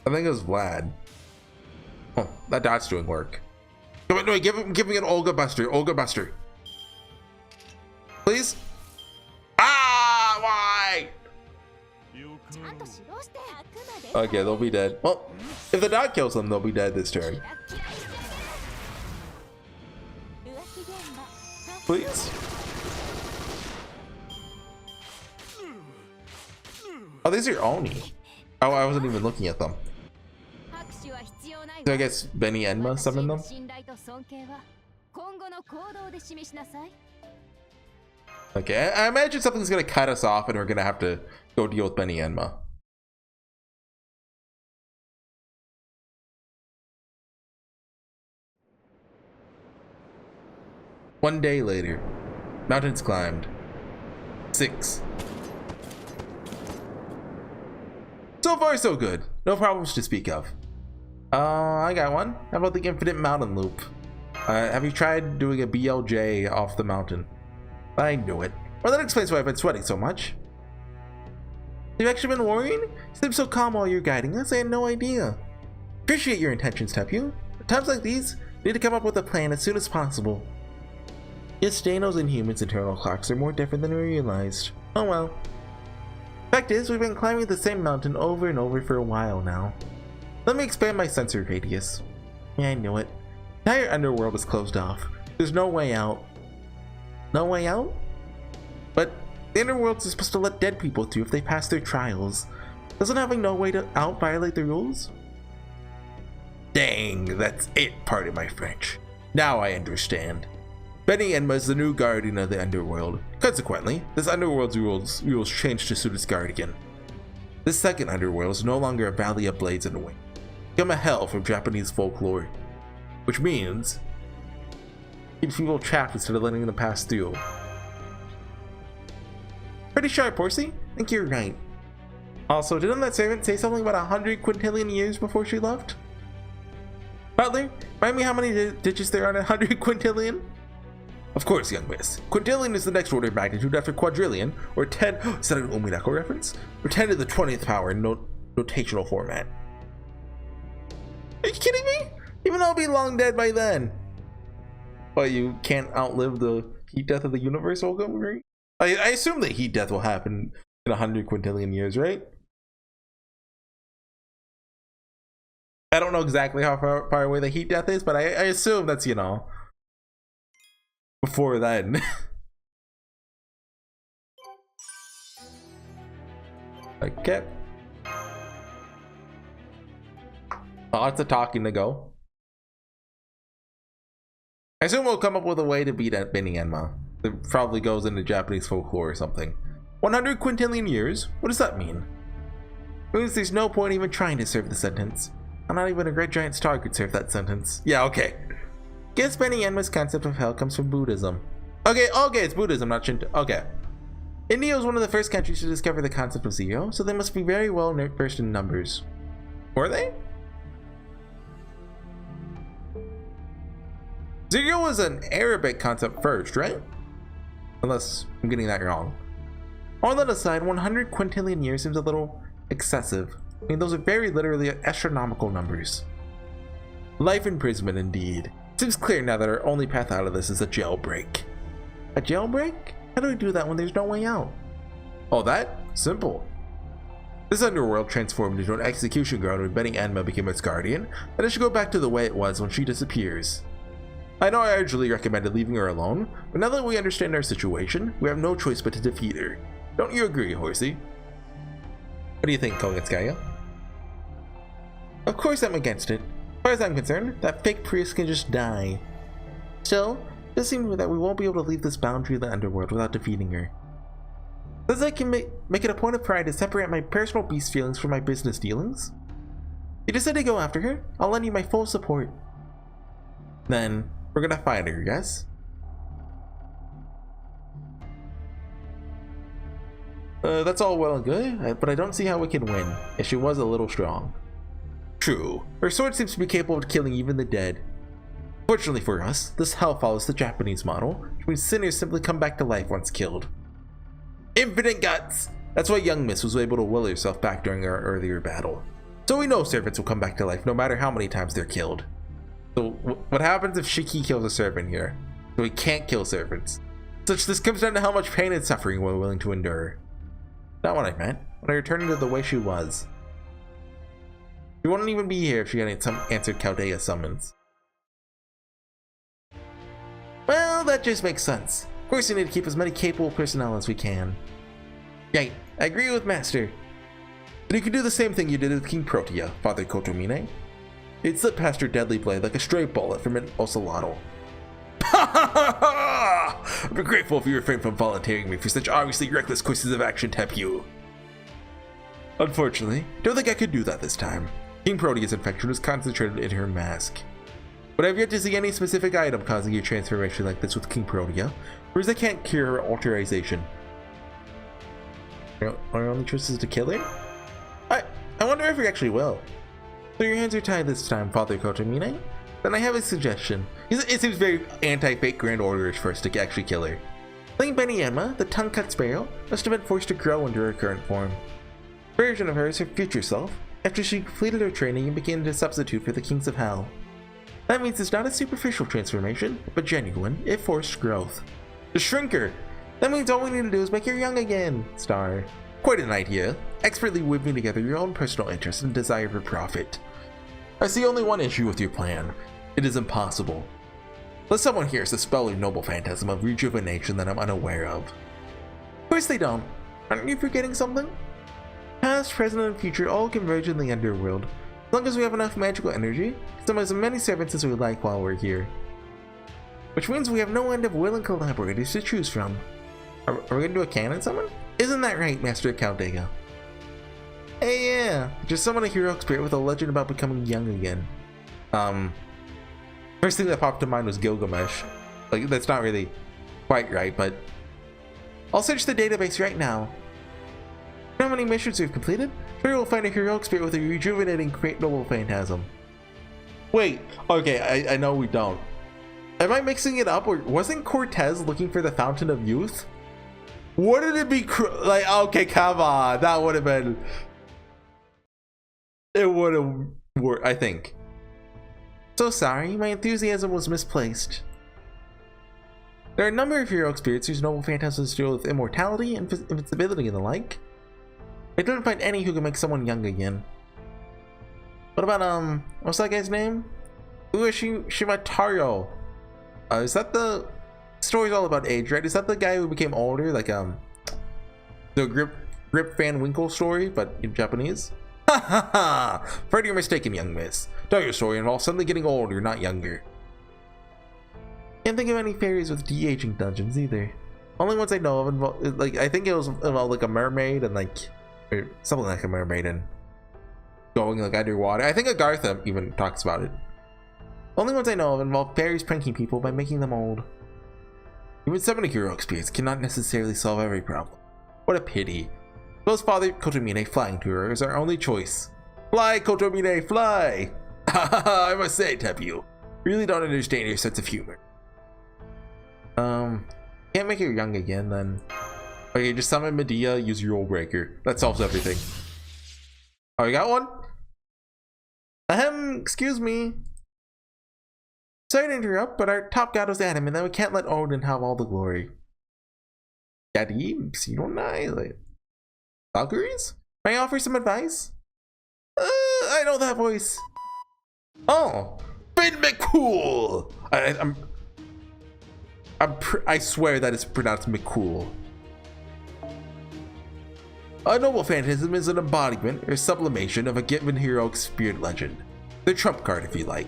I think it was Vlad. Oh, that dot's doing work. No, give me an Olga Buster. Olga Buster. Please? Ah, why? Okay, they'll be dead. Well, if the dot kills them, they'll be dead this turn. Please? Oh, these are Oni. Oh, I wasn't even looking at them. So I guess Beni-Enma summoned them? Okay, I imagine something's gonna cut us off and we're gonna have to go deal with Beni-Enma. One day later. Mountains climbed. 6. So far so good. No problems to speak of. I got one. How about the infinite mountain loop? Have you tried doing a BLJ off the mountain? I knew it. Well, that explains why I've been sweating so much. You've actually been worrying? You seem so calm while you're guiding us. I had no idea. Appreciate your intentions, Tepu. At times like these, you need to come up with a plan as soon as possible. Yes, Danos and humans' internal clocks are more different than we realized. Oh well. Fact is, we've been climbing the same mountain over and over for a while now. Let me expand my sensor radius. Yeah, I knew it. The entire underworld is closed off. There's no way out. No way out? But the underworld is supposed to let dead people through if they pass their trials. Doesn't having no way out violate the rules? Dang, that's it, pardon my French. Now I understand. Beni-Enma is the new guardian of the underworld. Consequently, this underworld's rules changed to suit its guardian. This second underworld is no longer a valley of blades and wings. Become a hell from Japanese folklore. Which means keeps people trapped instead of letting them pass through. Pretty sharp, Horsey. I think you're right. Also, didn't that servant say something about 100 Quintilian years before she left? Butler, remind me how many digits there are in 100 Quintilian? Of course, young miss. Quintillion is the next order of magnitude after quadrillion, or 10. Is that an Umineko reference? Or 10 to the 20th power in notational format. Are you kidding me? Even I'll be long dead by then. But you can't outlive the heat death of the universe, Olga? I assume that heat death will happen in 100 Quintillion years, right? I don't know exactly how far away the heat death is, but I assume that's, you know, before then. Okay. Lots of talking to go. I assume we'll come up with a way to beat Beni-Enma. It probably goes into Japanese folklore or something. 100 Quintillion years? What does that mean? It means there's no point even trying to serve the sentence. Not even a great giant star could serve that sentence. Yeah, okay. Guess Beni-Enma's concept of hell comes from Buddhism. Okay, it's Buddhism, not Shinto. Okay. India was one of the first countries to discover the concept of zero, so they must be very well versed in numbers. Were they? Zero was an Arabic concept first, right? Unless I'm getting that wrong. On that aside, 100 Quintillion years seems a little excessive. I mean, those are very literally astronomical numbers. Life imprisonment, indeed. Seems clear now that our only path out of this is a jailbreak. A jailbreak? How do we do that when there's no way out? Oh, that? Simple. This underworld transformed into an execution ground when Beni-Enma became its guardian, and it should go back to the way it was when she disappears. I know I urgently recommended leaving her alone, but now that we understand our situation, we have no choice but to defeat her. Don't you agree, Horsey? What do you think, Kogetskaya? Of course I'm against it. As far as I'm concerned, that fake priest can just die. Still, it does seem that we won't be able to leave this boundary of the underworld without defeating her. Since I can make it a point of pride to separate my personal beast feelings from my business dealings, if you decide to go after her, I'll lend you my full support. Then, we're gonna fight her, yes? That's all well and good, but I don't see how we can win, as she was a little strong. True, her sword seems to be capable of killing even the dead. Fortunately for us, this hell follows the Japanese model, which means sinners simply come back to life once killed. Infinite guts! That's why young Miss was able to will herself back during our earlier battle. So we know servants will come back to life no matter how many times they're killed. So what happens if Shiki kills a servant here? So we can't kill servants. Such this comes down to how much pain and suffering we're willing to endure. Not what I meant. When I returned her the way she was. She wouldn't even be here if she hadn't answered Chaldea's summons. Well, that just makes sense. Of course we need to keep as many capable personnel as we can. Right, I agree with Master. But you can do the same thing you did with King Protea, Father Kotomine. You'd slip past your deadly blade like a stray bullet from an ocelotl. I'd be grateful if you refrained from volunteering me for such obviously reckless courses of action, Tepu. Unfortunately, don't think I could do that this time. King Protea's infection was concentrated in her mask. But I've yet to see any specific item causing a transformation like this with King Protea, whereas I can't cure her alterization. Our only choice is to kill her? I wonder if we actually will. So your hands are tied this time, Father Kotomine? Then I have a suggestion. It seems very anti-fate Grand Orderish for us to actually kill her. I think Beni-Enma, the tongue-cut sparrow, must have been forced to grow into her current form. A version of her is her future self, after she completed her training and became a substitute for the Kings of Hell. That means it's not a superficial transformation, but genuine, if forced growth. To shrink her! That means all we need to do is make her young again, Star. Quite an idea, expertly weaving together your own personal interest and desire for profit. I see only one issue with your plan. It is impossible. Unless someone here has a spell or noble phantasm of rejuvenation that I'm unaware of. Of course they don't. Aren't you forgetting something? Past, present, and future all converge in the underworld. As long as we have enough magical energy, we can summon as many servants as we like while we're here. Which means we have no end of willing collaborators to choose from. Are we gonna do a canon summon? Isn't that right, Master Chaldea? Hey, yeah, just summon a heroic spirit with a legend about becoming young again. First thing that popped to mind was Gilgamesh. Like, that's not really quite right, but I'll search the database right now. You know how many missions we've completed? Sure, we'll find a heroic spirit with a rejuvenating great noble phantasm. Wait, okay, I know we don't. Am I mixing it up, or wasn't Cortez looking for the Fountain of Youth? Wouldn't it be like, okay, come on, that would have been, it would have worked, I think. So sorry, my enthusiasm was misplaced. There are a number of heroic spirits whose noble phantasms deal with immortality, invincibility, and the like. I didn't find any who can make someone young again. What about, what's that guy's name? Shimataro. Is that the story's all about age, right? Is that the guy who became older, like the Grip Van Winkle story, but in Japanese? Ha ha ha! Afraid you're mistaken, young miss. Tell your story involves suddenly getting older, not younger. Can't think of any fairies with de-aging dungeons either. Only ones I know of involve, like, I think it was involved like a mermaid and like, or something like a mermaid and going like underwater. I think Agartha even talks about it. Only ones I know of involve fairies pranking people by making them old. Even summoning heroic spirits cannot necessarily solve every problem. What a pity. Suppose Father Kotomine flying to her is our only choice. Fly, Kotomine, fly! Haha, I must say, Tepu, really don't understand your sense of humor. Can't make her young again, then. Okay, just summon Medea, use your Rule Breaker. That solves everything. Oh, you got one? Excuse me. Sorry to interrupt, but our top god was adamant that we can't let Odin have all the glory. Gadim, you don't know. Valkyries? May I offer some advice? I know that voice. Oh, McCool. I swear that is pronounced McCool. A noble phantasm is an embodiment or sublimation of a given heroic spirit legend. The trump card, if you like.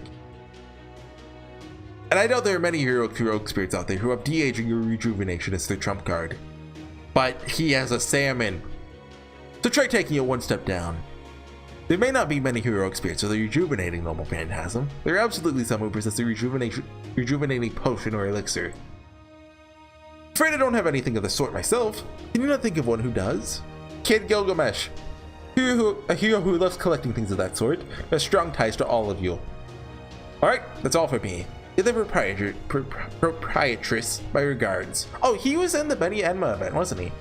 And I know there are many heroic spirits out there who have de-aging or rejuvenation as their trump card. But he has a salmon. So try taking it one step down. There may not be many heroic spirits with a rejuvenating noble phantasm. There are absolutely some who possess a rejuvenating potion or elixir. Afraid I don't have anything of the sort myself. Can you not think of one who does? Kid Gilgamesh. A hero who loves collecting things of that sort. Has strong ties to all of you. Alright, that's all for me. You're the proprietress, my regards. Oh, he was in the Beni-Enma event, wasn't he?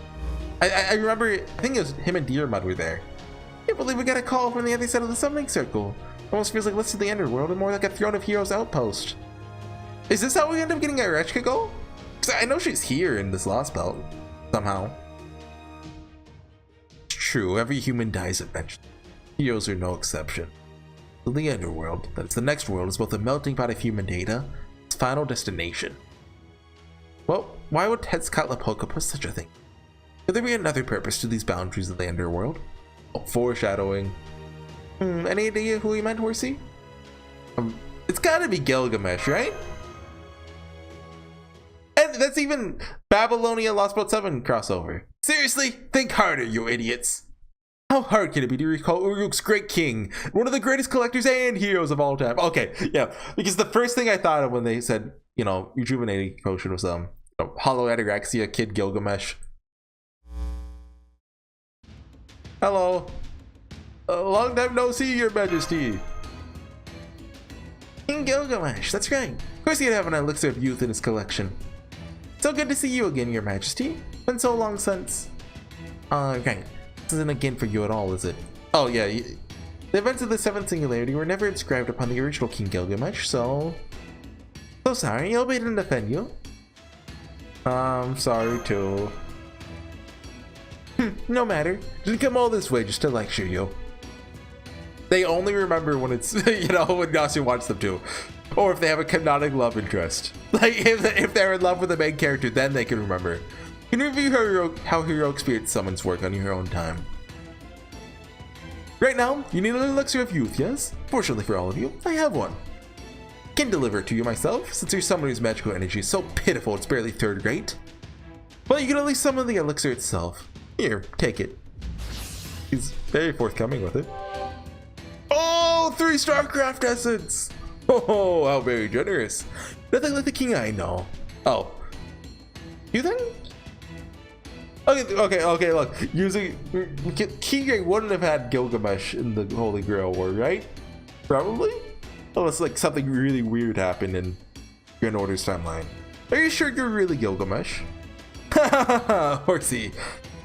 I remember, I think it was him and Deermud were there. I can't believe we got a call from the other side of the summoning circle. Almost feels like Let's to the Underworld and more like a Throne of Heroes outpost. Is this how we end up getting our Rechka goal? Because I know she's here in this Lost Belt, somehow. It's true, every human dies eventually. Heroes are no exception. The Underworld, that is the next world, is both a melting pot of human data, its final destination. Well, why would Tezcatlipoca put such a thing? Could there be another purpose to these boundaries of the Underworld? Oh, foreshadowing. Any idea who he meant, Horsey? It's gotta be Gilgamesh, right? And that's even Babylonia Lost Boat 7 crossover. Seriously? Think harder, you idiots. How hard can it be to recall Uruk's great king, one of the greatest collectors and heroes of all time? Okay, yeah, because the first thing I thought of when they said, you know, rejuvenating potion was Hollow Ataraxia Kid Gilgamesh. Hello. Long time no see, your majesty. King Gilgamesh, that's right. Of course he'd have an elixir of youth in his collection. So good to see you again, your majesty. Been so long since... right. This isn't again for you at all, is it? Oh yeah, the events of the 7th Singularity were never inscribed upon the original King Gilgamesh, so sorry, I'll be to defend you. I'm sorry too. No matter, didn't come all this way just to lecture you. They only remember when it's, you know, when Nasu wants them to. Or if they have a canonic love interest. Like, if they're in love with the main character, then they can remember. You can review how heroic spirit summons work on your own time. Right now, you need an elixir of youth, yes? Fortunately for all of you, I have one. I can deliver it to you myself, since your summoner's magical energy is so pitiful it's barely third rate. But you can at least summon the elixir itself. Here, take it. He's very forthcoming with it. Oh, 3 StarCraft essence! Oh, how very generous. Nothing like the king I know. Oh. You think? Okay, look. Using King wouldn't have had Gilgamesh in the Holy Grail War, right? Probably? Unless like something really weird happened in Grand Order's timeline. Are you sure you're really Gilgamesh? Hahaha, Horsey.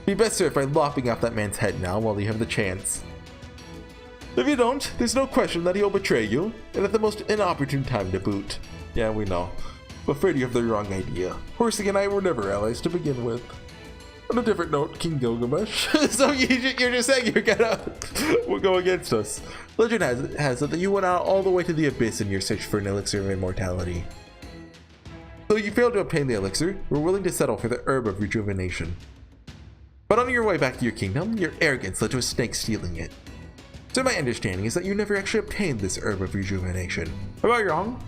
Be best served by lopping off that man's head now while you have the chance. If you don't, there's no question that he'll betray you, and at the most inopportune time to boot. Yeah, we know. I'm afraid you have the wrong idea. Horsey and I were never allies to begin with. On a different note, King Gilgamesh. So you're just saying you're gonna go against us. Legend has it that you went out all the way to the abyss in your search for an elixir of immortality. Though you failed to obtain the elixir, we're willing to settle for the herb of rejuvenation. But on your way back to your kingdom, your arrogance led to a snake stealing it. So my understanding is that you never actually obtained this herb of rejuvenation. Am I wrong?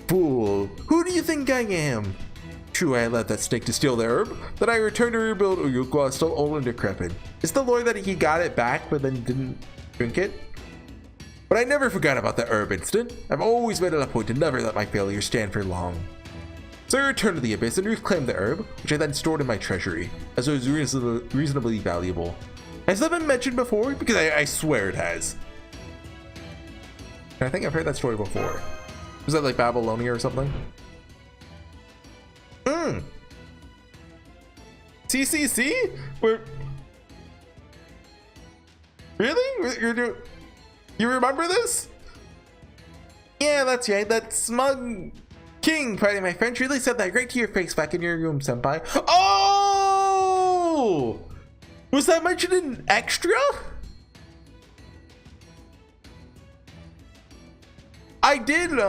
Fool! Who do you think I am? True, I allowed that snake to steal the herb, then I returned to rebuild Uruk while still old and decrepit. Is the lore that he got it back but then didn't drink it? But I never forgot about the herb incident. I've always made it a point to never let my failure stand for long. So I returned to the abyss and reclaimed the herb, which I then stored in my treasury, as it was reasonably valuable. Has that been mentioned before? Because I swear it has. I think I've heard that story before. Was that like Babylonia or something? CCC? Really? You remember this? Yeah, that's right. That smug king, pardon my French, really said that right to your face back in your room, senpai. Oh! Was that mentioned in Extra? I did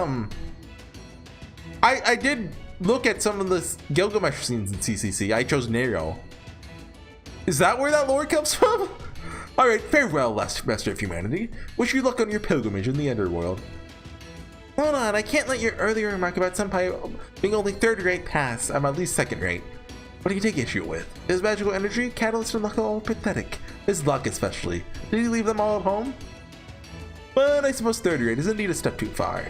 I did look at some of the Gilgamesh scenes in CCC. I chose Nero. Is that where that lore comes from? Alright, farewell, last master of humanity. Wish you luck on your pilgrimage in the underworld. Hold on, I can't let your earlier remark about Senpai being only third rate pass. I'm at least second rate. What do you take issue with? His magical energy, catalyst, and luck are all pathetic. His luck especially. Did he leave them all at home? But I suppose third rate is indeed a step too far.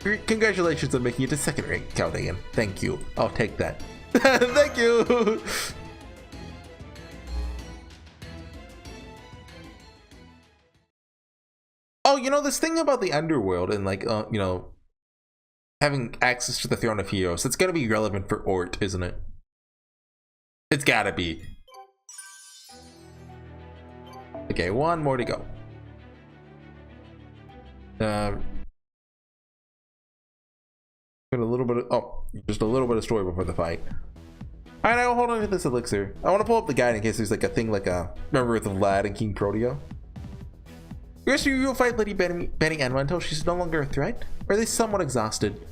Congratulations on making it to second rate, Chaldean. Thank you. I'll take that. Thank you! Oh, you know, this thing about the underworld and like, you know, having access to the throne of heroes, it's gotta be relevant for Ort, isn't it? It's gotta be. Okay, one more to go. Got a little bit of, just a little bit of story before the fight. Alright, I'll hold on to this elixir. I want to pull up the guide in case there's like a thing like a, remember with the lad and King Proteo? First, you will fight Lady Beni-Enma until she's no longer a threat, or at least somewhat exhausted.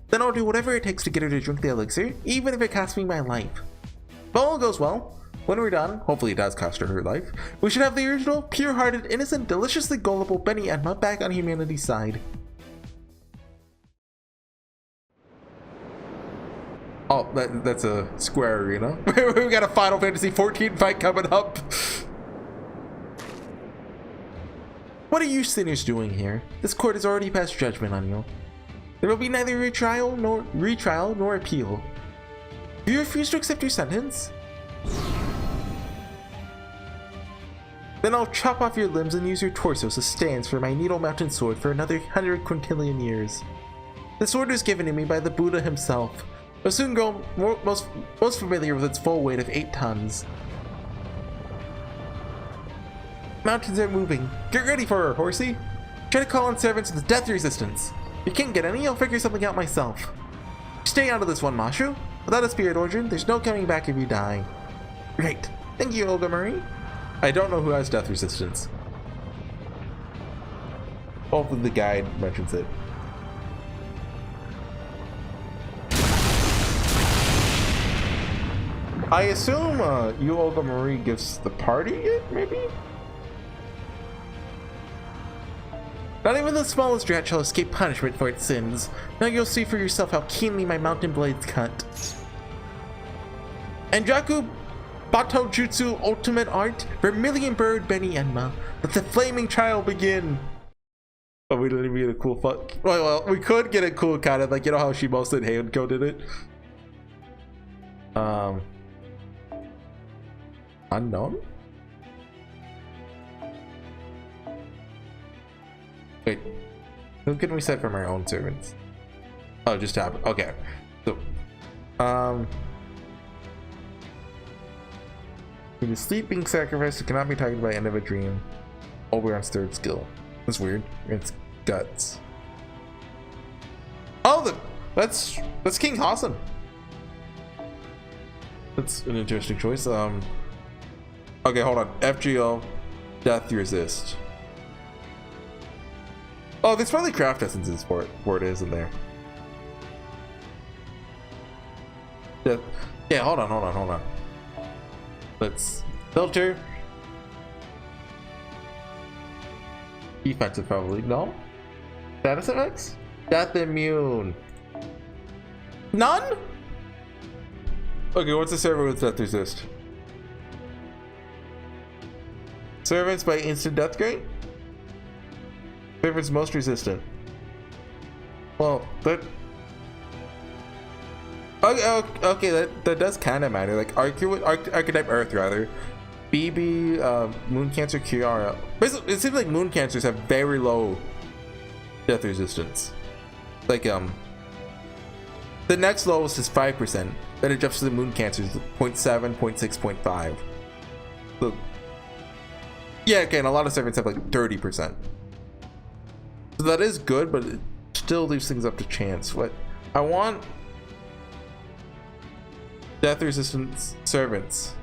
Then I'll do whatever it takes to get her to drink the elixir, even if it costs me my life. If all goes well, when we're done, hopefully it does cost her life, we should have the original, pure-hearted, innocent, deliciously gullible Beni-Enma back on humanity's side. Oh, that's a square arena. We got a Final Fantasy 14 fight coming up. What are you sinners doing here? This court has already passed judgment on you. There will be neither retrial nor appeal. Do you refuse to accept your sentence? Then I'll chop off your limbs and use your torso as stands for my Needle Mountain sword for another 100 Quintilian years. The sword was given to me by the Buddha himself. I'll soon grow most familiar with its full weight of 8 tons. Mountains are moving. Get ready for her, Horsey. Try to call on servants with death resistance. If you can't get any, I'll figure something out myself. Stay out of this one, Mashu. Without a spirit origin, there's no coming back if you die. Great. Thank you, Olga Marie. I don't know who has death resistance. Hopefully the guide mentions it. I assume U-Olga Marie gives the party it, maybe? Not even the smallest rat shall escape punishment for its sins. Now you'll see for yourself how keenly my mountain blades cut. Anjaku Bato Jutsu Ultimate Art, Vermilion Bird Beni-Enma. Let the flaming trial begin. Oh, we didn't even get a cool fuck. Well, we could get a cool kind of like, you know how she most and hand coded it? Unknown? Wait, who can we set from our own servants? Oh, just tap. Okay. So, when the sleep being sacrificed, it cannot be targeted by end of a dream. Oberon's third skill. That's weird. It's guts. Oh, that's King Hassan. That's an interesting choice. Okay, hold on. FGO, death resist. Oh, there's probably craft essences for it isn't there? Yeah, hold on. Let's filter. Defensive probably. No? Status effects? Death immune. None? Okay, what's the server with death resist? Servants by instant death rate? Servants most resistant. Well, that... Okay, that does kind of matter. Like Archetype Earth rather. BB, Moon Cancer, Kiara. Basically, it seems like Moon Cancers have very low death resistance. Like the next lowest is 5%. Then it jumps to the Moon Cancers 0.7, 0.6, 0.5. So yeah, okay, and a lot of servants have like 30%. So that is good, but it still leaves things up to chance. What I want. Death resistance servants.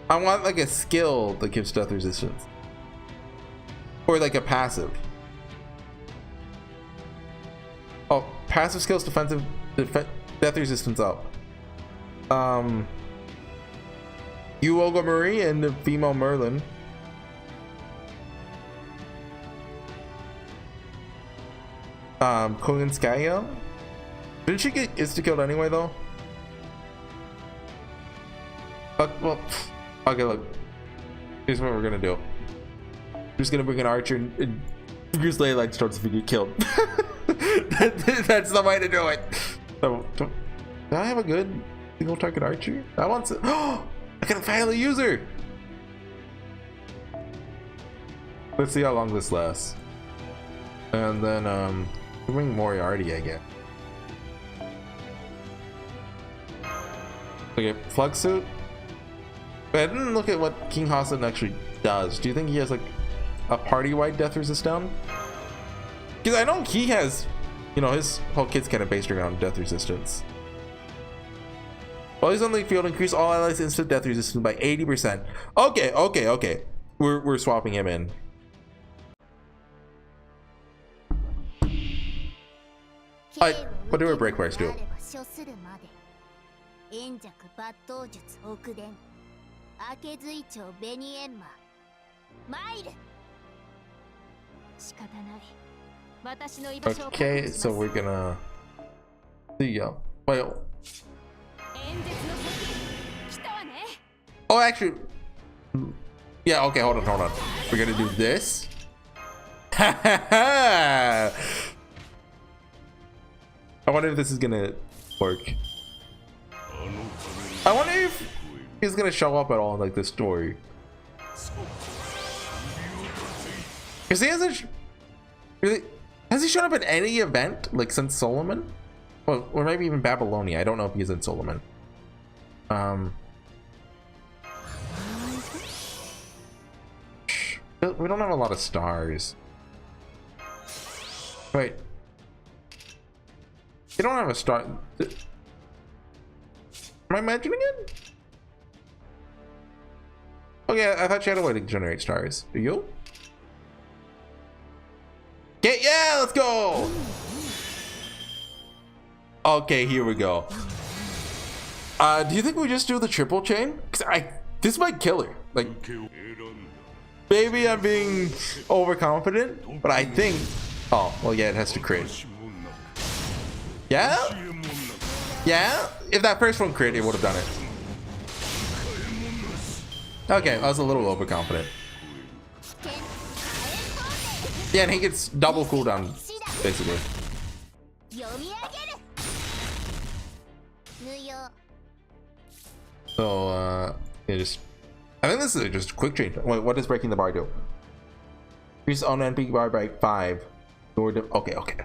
I want like a skill that gives death resistance. Or like a passive. passive skills, death resistance up. U-Olga Marie and the female Merlin. Kolinskaya. Didn't she get insta-killed anyway though? Well, okay, look. Here's what we're gonna do. We're just gonna bring an archer and Goose Ley like starts to get killed. That's the way to do it. So, do I have a good single target archer? I want to. Oh, I can finally use her. Let's see how long this lasts. And then bring Moriarty, I guess. Okay, Flux Suit. But I didn't look at what King Hassan actually does. Do you think he has like a party-wide death resist down? Because I know he has, you know, his whole kit's kind of based around death resistance. While he's on the field, increase all allies' instant death resistance by 80%. Okay. We're swapping him in. Alright, what do our break bars do? Okay, so we're gonna see wait. Oh, actually, yeah. Okay, hold on. We're gonna do this. I wonder if this is gonna work. I wonder if he's gonna show up at all in like this story. Because he hasn't really. Has he shown up at any event like since Solomon? Well, or maybe even Babylonia. I don't know if he's in Solomon. We don't have a lot of stars. Wait. You don't have a star. Am I imagining it? Okay, I thought you had a way to generate stars. Do you? Okay, yeah, let's go. Okay, here we go. Do you think we just do the triple chain? Cause this might kill her. Like, maybe I'm being overconfident, but I think. Oh, well, yeah, it has to crit. Yeah? Yeah? If that first one crit, it would have done it. Okay, I was a little overconfident. Yeah, and he gets double cooldown, basically. So, yeah, I think this is just a quick change. Wait, what does breaking the bar do? Increase on NP bar by 5. Okay.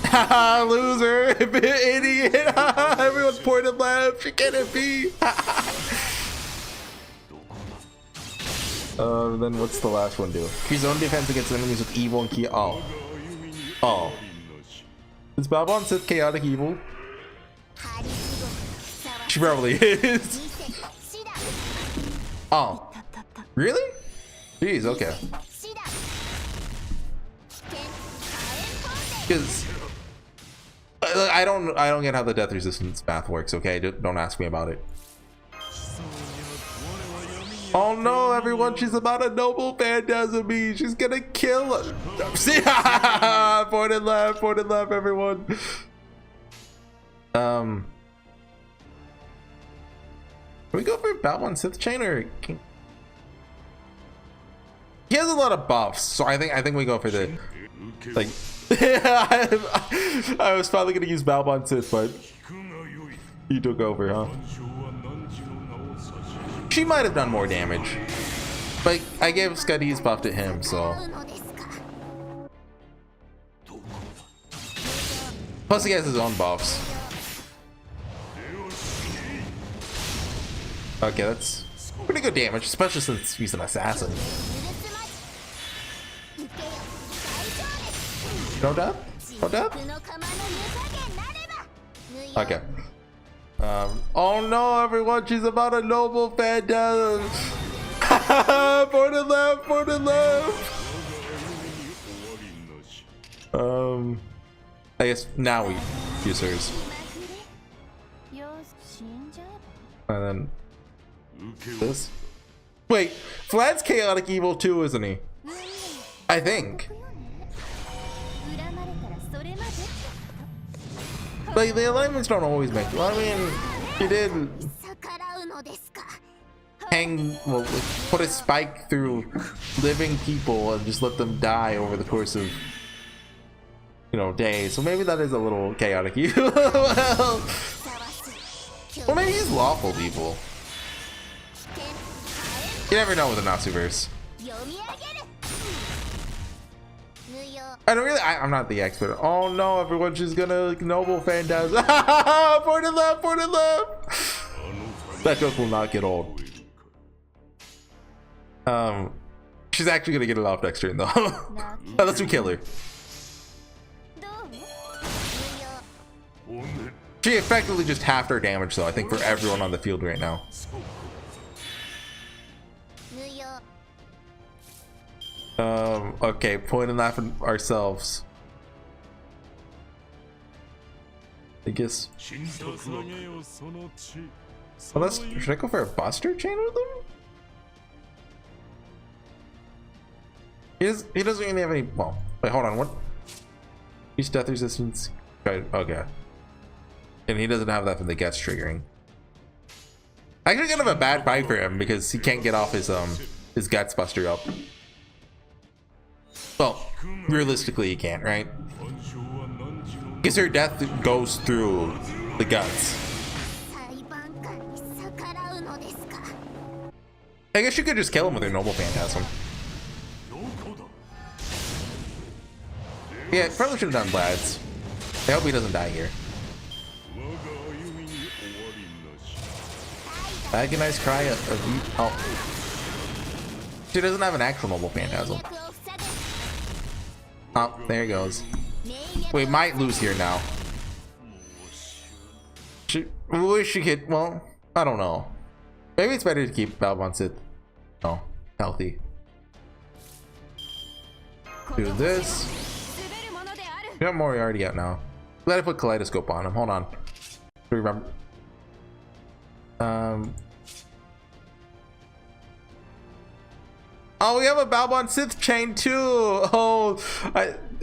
Haha, loser, idiot. Everyone's pointed left. She can't be. Then what's the last one do? Increase zone defense against enemies with evil and key. Oh. Is Babylon Sith chaotic evil? She probably is. Oh. Really? Jeez, okay. Because I don't get how the death resistance math works, okay? Don't ask me about it. Oh no, everyone, she's about a noble phantasm me. She's gonna kill us. See? Pointed left, everyone. Can we go for Babylon Sith Chain or King? He has a lot of buffs, so I think we go for the like. I was probably gonna use Babylon Sith, but you took over, huh? She might have done more damage, but I gave Scuddy's buff to him, so. Plus he has his own buffs. Okay, that's pretty good damage, especially since he's an assassin. No death? No death? Okay. Oh no, everyone, she's about a noble phantasm. Pointed left. I guess now we use hers. And then this. Wait, Vlad's chaotic evil too, isn't he? I think. Like, the alignments don't always make. Well, I mean, he did well, like, put a spike through living people and just let them die over the course of, you know, days. So maybe that is a little chaotic evil. Well, maybe he's lawful evil. You never know with the Natsuverse. I don't really. I'm not the expert. Oh no! Everyone's just gonna noble phantasm. Point it left. Point it left. That joke will not get old. She's actually gonna get it off next turn though. Unless we kill her. She effectively just halved her damage though. I think for everyone on the field right now. Okay, point and laugh at ourselves. I guess. Unless, should I go for a Buster Chain with him? He doesn't even have any. Well, wait, hold on. What? He's death resistance. Okay. And he doesn't have that from the Gets triggering. Actually, kind of a bad fight for him because he can't get off his Guts Buster up. Well, realistically, you can't, right? Because her death goes through the guts. I guess you could just kill him with her Noble Phantasm. Yeah, probably should have done Vlad's. I hope he doesn't die here. Agonized Cry of oh. She doesn't have an actual Noble Phantasm. Oh, there he goes. We might lose here now. We wish she could. Well, I don't know. Maybe it's better to keep Balbon Sith healthy. Do this. We got Moriarty out now. Let it put Kaleidoscope on him. Hold on. Remember. Oh, we have a Balbon Sith chain too. Oh,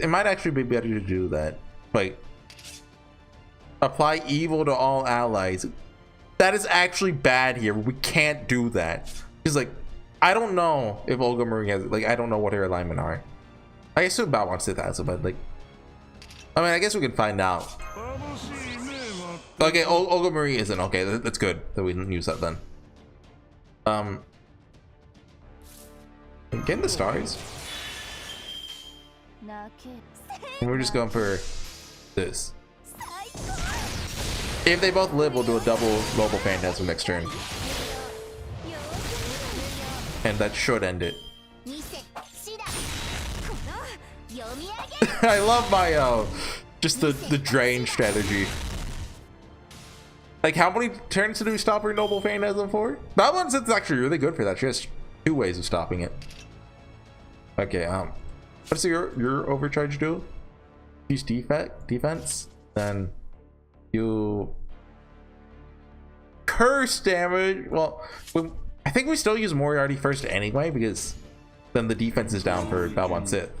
it might actually be better to do that. Wait. Apply evil to all allies. That is actually bad here. We can't do that. He's like, I don't know if Olga Marie has, like, I don't know what her alignment are. I assume Balbon Sith has it, but like, I mean, I guess we can find out. Okay, Olga Marie isn't. Okay, that's good that we didn't use that then. Getting the stars. And we're just going for this. If they both live, we'll do a double Noble Phantasm next turn. And that should end it. I love my just the drain strategy. Like, how many turns do we stop her Noble Phantasm for? That one's actually really good for that. She has 2 ways of stopping it. Okay, what's your overcharge do? Use defense, then you curse damage. Well, I think we still use Moriarty first anyway, because then the defense is down for Balbon Sith.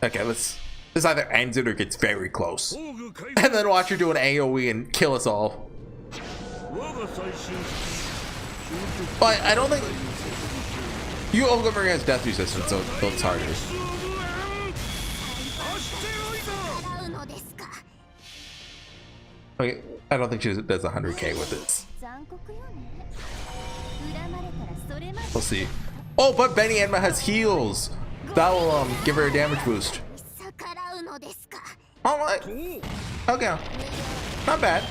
Okay, this either ends it or gets very close, and then watch her do an AOE and kill us all. But I don't think U-Olga Marie has death resistance, so it's harder. Okay, I don't think she does 100k with this. We'll see. Oh, but Beni-Enma has heals. That will give her a damage boost. All right. Okay. Not bad.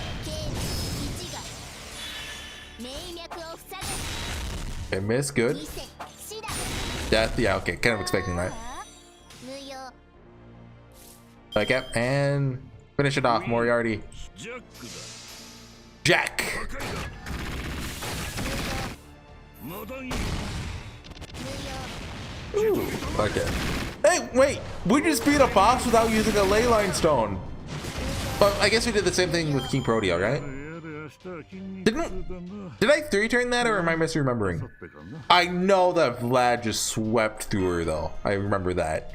Okay, miss. Good. Death. Yeah. Okay. Kind of expecting that. Okay, and finish it off. Moriarty. Jack. Ooh, okay. Hey, wait! We just beat a boss without using a ley line stone. Well, I guess we did the same thing with King Protea, right? Did I 3-turn that, or am I misremembering? I know that Vlad just swept through her, though. I remember that.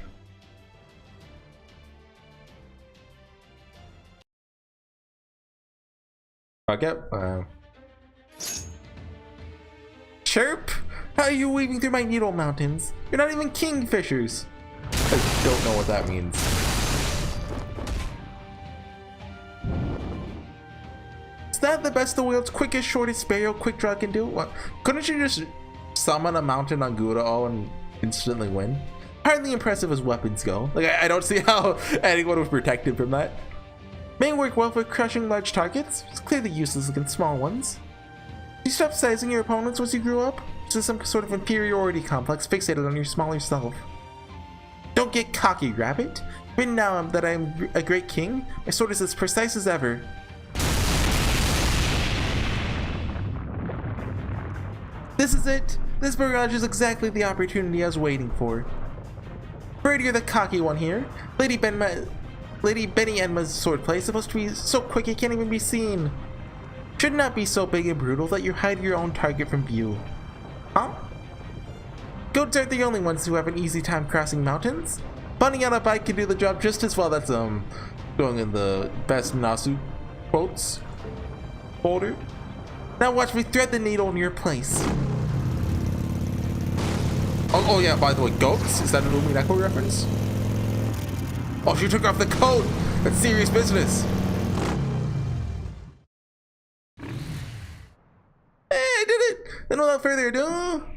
Okay. Chirp! How are you weaving through my needle mountains? You're not even kingfishers. I don't know what that means. Is that the best the world's quickest, shortest sparrow quick draw can do? What? Couldn't you just summon a mountain on Gudao and instantly win? Hardly impressive as weapons go. Like, I don't see how anyone was protected from that. May work well for crushing large targets. It's clearly useless against small ones. You stopped sizing your opponents once you grew up? Is this some sort of inferiority complex fixated on your smaller self? Don't get cocky, rabbit. Even now that I'm a great king, my sword is as precise as ever. This is it. This barrage is exactly the opportunity I was waiting for. Afraid you're the cocky one here. Lady Beni-Enma's swordplay is supposed to be so quick it can't even be seen. Should not be so big and brutal that you hide your own target from view. Huh? Goats aren't the only ones who have an easy time crossing mountains. Bunny on a bike can do the job just as well. That's going in the best Nasu quotes folder. Now watch me thread the needle in your place. Oh yeah, by the way, goats? Is that an Umineko reference? Oh, she took off the coat! That's serious business! Hey, I did it! Then without further ado...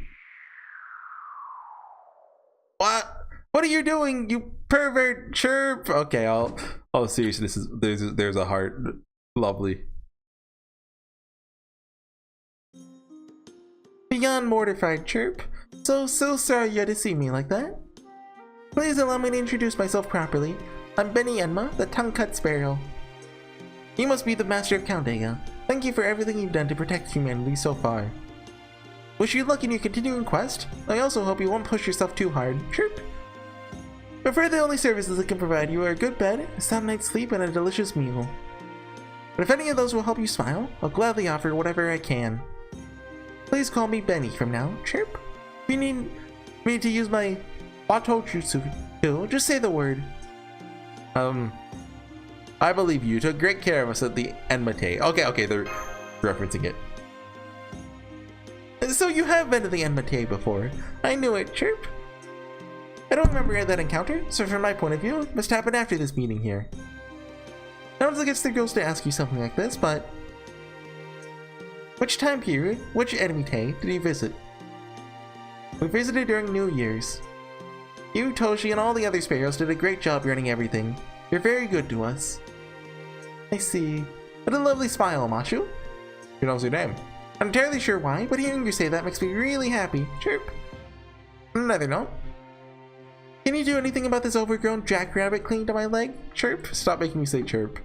What are you doing, you pervert chirp? Okay, oh seriously, there's a heart. Lovely. Beyond mortified chirp. So sorry you had to see me like that. Please allow me to introduce myself properly. I'm Beni-Enma, the tongue-cut sparrow. You must be the master of Chaldea. Thank you for everything you've done to protect humanity so far. Wish you luck in your continuing quest. I also hope you won't push yourself too hard. Chirp. Prefer the only services I can provide you are a good bed, a sound night's sleep, and a delicious meal. But if any of those will help you smile, I'll gladly offer whatever I can. Please call me Benny from now. Chirp. If you need me to use my Auto Jutsu, just say the word. I believe you took great care of us at the Enmate. Okay, they're referencing it. So you have been to the Enmate before. I knew it, chirp. I don't remember that encounter, so from my point of view, it must happen after this meeting here. I don't think it's the girls to ask you something like this, but... Which time period, which Enmate did you visit? We visited during New Year's. You, Toshi, and all the other sparrows did a great job running everything. You're very good to us. I see. What a lovely smile, Mashu. Who knows your name? I'm entirely sure why, but hearing you say that makes me really happy. Chirp. Another note. Can you do anything about this overgrown jackrabbit clinging to my leg? Chirp. Stop making me say chirp.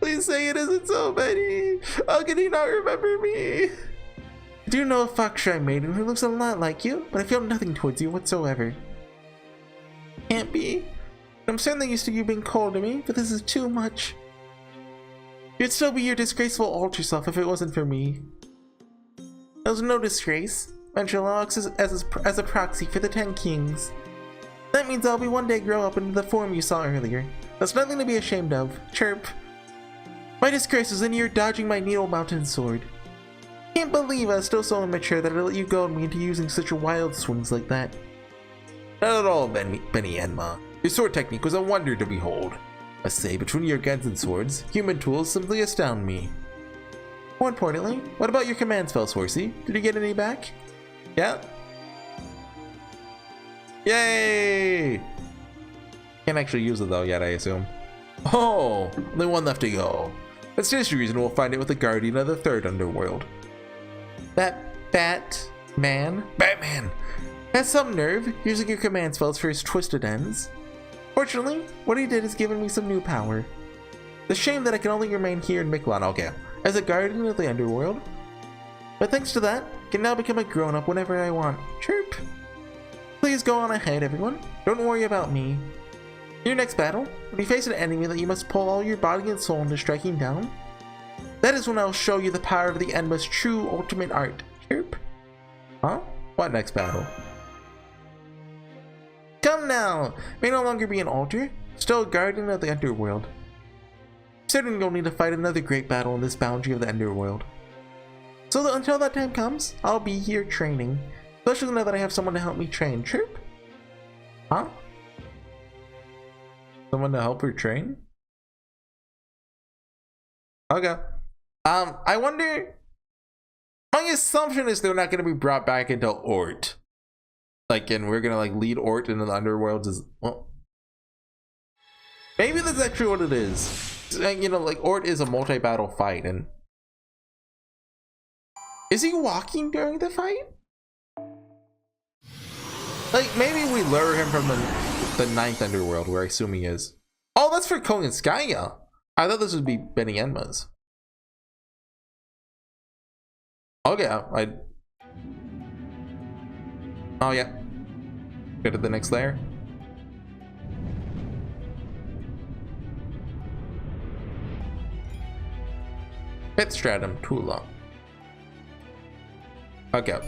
Please say it isn't so, Betty. How can he not remember me? I do know a fox-shy maiden who looks a lot like you, but I feel nothing towards you whatsoever. Can't be. I'm certainly used to you being cold to me, but this is too much. You'd still be your disgraceful altar self if it wasn't for me. There's no disgrace. Angela acts as a proxy for the 10 kings. That means I'll be one day grow up into the form you saw earlier. That's nothing to be ashamed of. Chirp. My disgrace is in your dodging my Needle Mountain sword. Can't believe I was still so immature that I let you goad me into using such wild swings like that. Not at all, Beni-Enma. Your sword technique was a wonder to behold. I say, between your guns and swords, human tools simply astound me. More importantly, what about your command spells, Horsey? Did you get any back? Yeah? Yay! Can't actually use it though yet, I assume. Oh, only one left to go. That's just the reason we'll find it with the Guardian of the Third Underworld. That Batman has some nerve using your command spells for his twisted ends. Fortunately, what he did has given me some new power. The shame that I can only remain here in Mictlan, okay, as a guardian of the underworld. But thanks to that, I can now become a grown-up whenever I want. Chirp. Please go on ahead, everyone. Don't worry about me. In your next battle, when you face an enemy that you must pull all your body and soul into striking down, that is when I'll show you the power of the Enma's true ultimate art. Chirp. Huh? What next battle? Come now! May no longer be an altar, still a guardian of the underworld. Certainly you'll need to fight another great battle in this boundary of the underworld. So until that time comes, I'll be here training. Especially now that I have someone to help me train. Chirp? Huh? Someone to help her train? Okay. I wonder... My assumption is they're not going to be brought back until Ort. Like, and we're going to, like, lead Ort into the underworld as... Well... Maybe that's actually what it is. You know, like, Ort is a multi-battle fight, and... Is he walking during the fight? Like, maybe we lure him from the 9th underworld, where I assume he is. Oh, that's for Kongenskaya. I thought this would be Beni-Enma's. Okay, Oh yeah. Go to the next layer. Pit stratum Tula. Okay.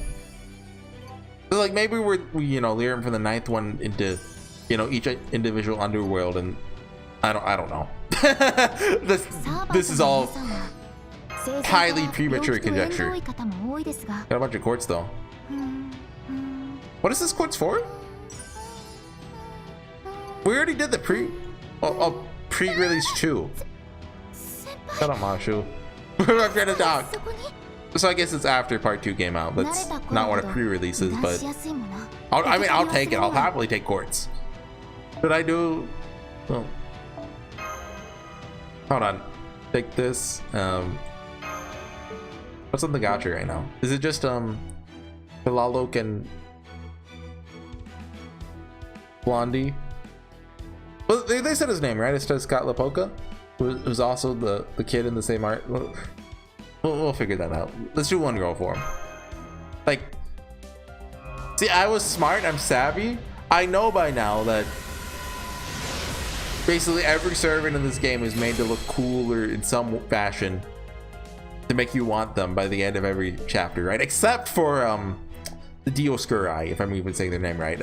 So like maybe we you know lure him from the 9th one into you know each individual underworld, and I don't know. this is all highly premature conjecture. Got a bunch of quartz though. What is this quartz for? We already did the pre-release 2. Shut up, Mashu. I'm gonna talk. So I guess it's after part 2 came out. That's not what a pre-release is, but I'll take it. I'll happily take quartz. Should I do? Oh. Hold on. Take this. What's on the gacha right now? Is it just Hilalok and Blondie? Well, they said his name, right? It's just Scott Lapoca, who's also the kid in the same art. We'll figure that out. Let's do one girl for him. Like, see, I was smart. I'm savvy. I know by now that basically every servant in this game is made to look cooler in some fashion to make you want them by the end of every chapter, right? Except for the Dioskurai, if I'm even saying their name right.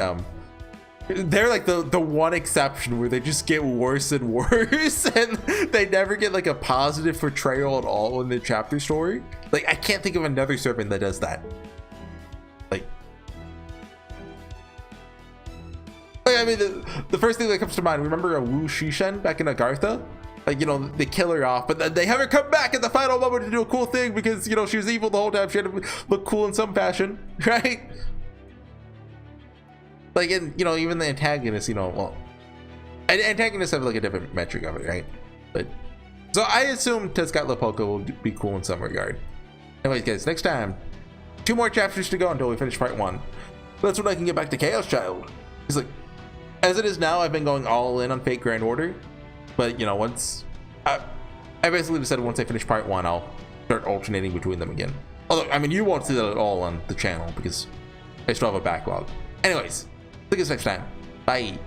They're like the one exception where they just get worse and worse, and they never get like a positive portrayal at all in the chapter story. Like, I can't think of another servant that does that. Like I mean, the first thing that comes to mind, remember a Wu Shishen back in Agartha? Like, you know, they kill her off, but then they have her come back at the final moment to do a cool thing because, you know, she was evil the whole time. She had to look cool in some fashion, right? Like, in, you know, even the antagonists, you know, well, antagonists have like a different metric of it, right? But so I assume Tescat Lapoca will be cool in some regard. Anyways, guys, next time, 2 more chapters to go until we finish part 1. That's when I can get back to Chaos Child. It's like, as it is now, I've been going all in on Fate Grand Order, but you know, once I basically decided once I finish part 1, I'll start alternating between them again. Although, I mean, you won't see that at all on the channel because I still have a backlog. Anyways, see you guys next time. Bye.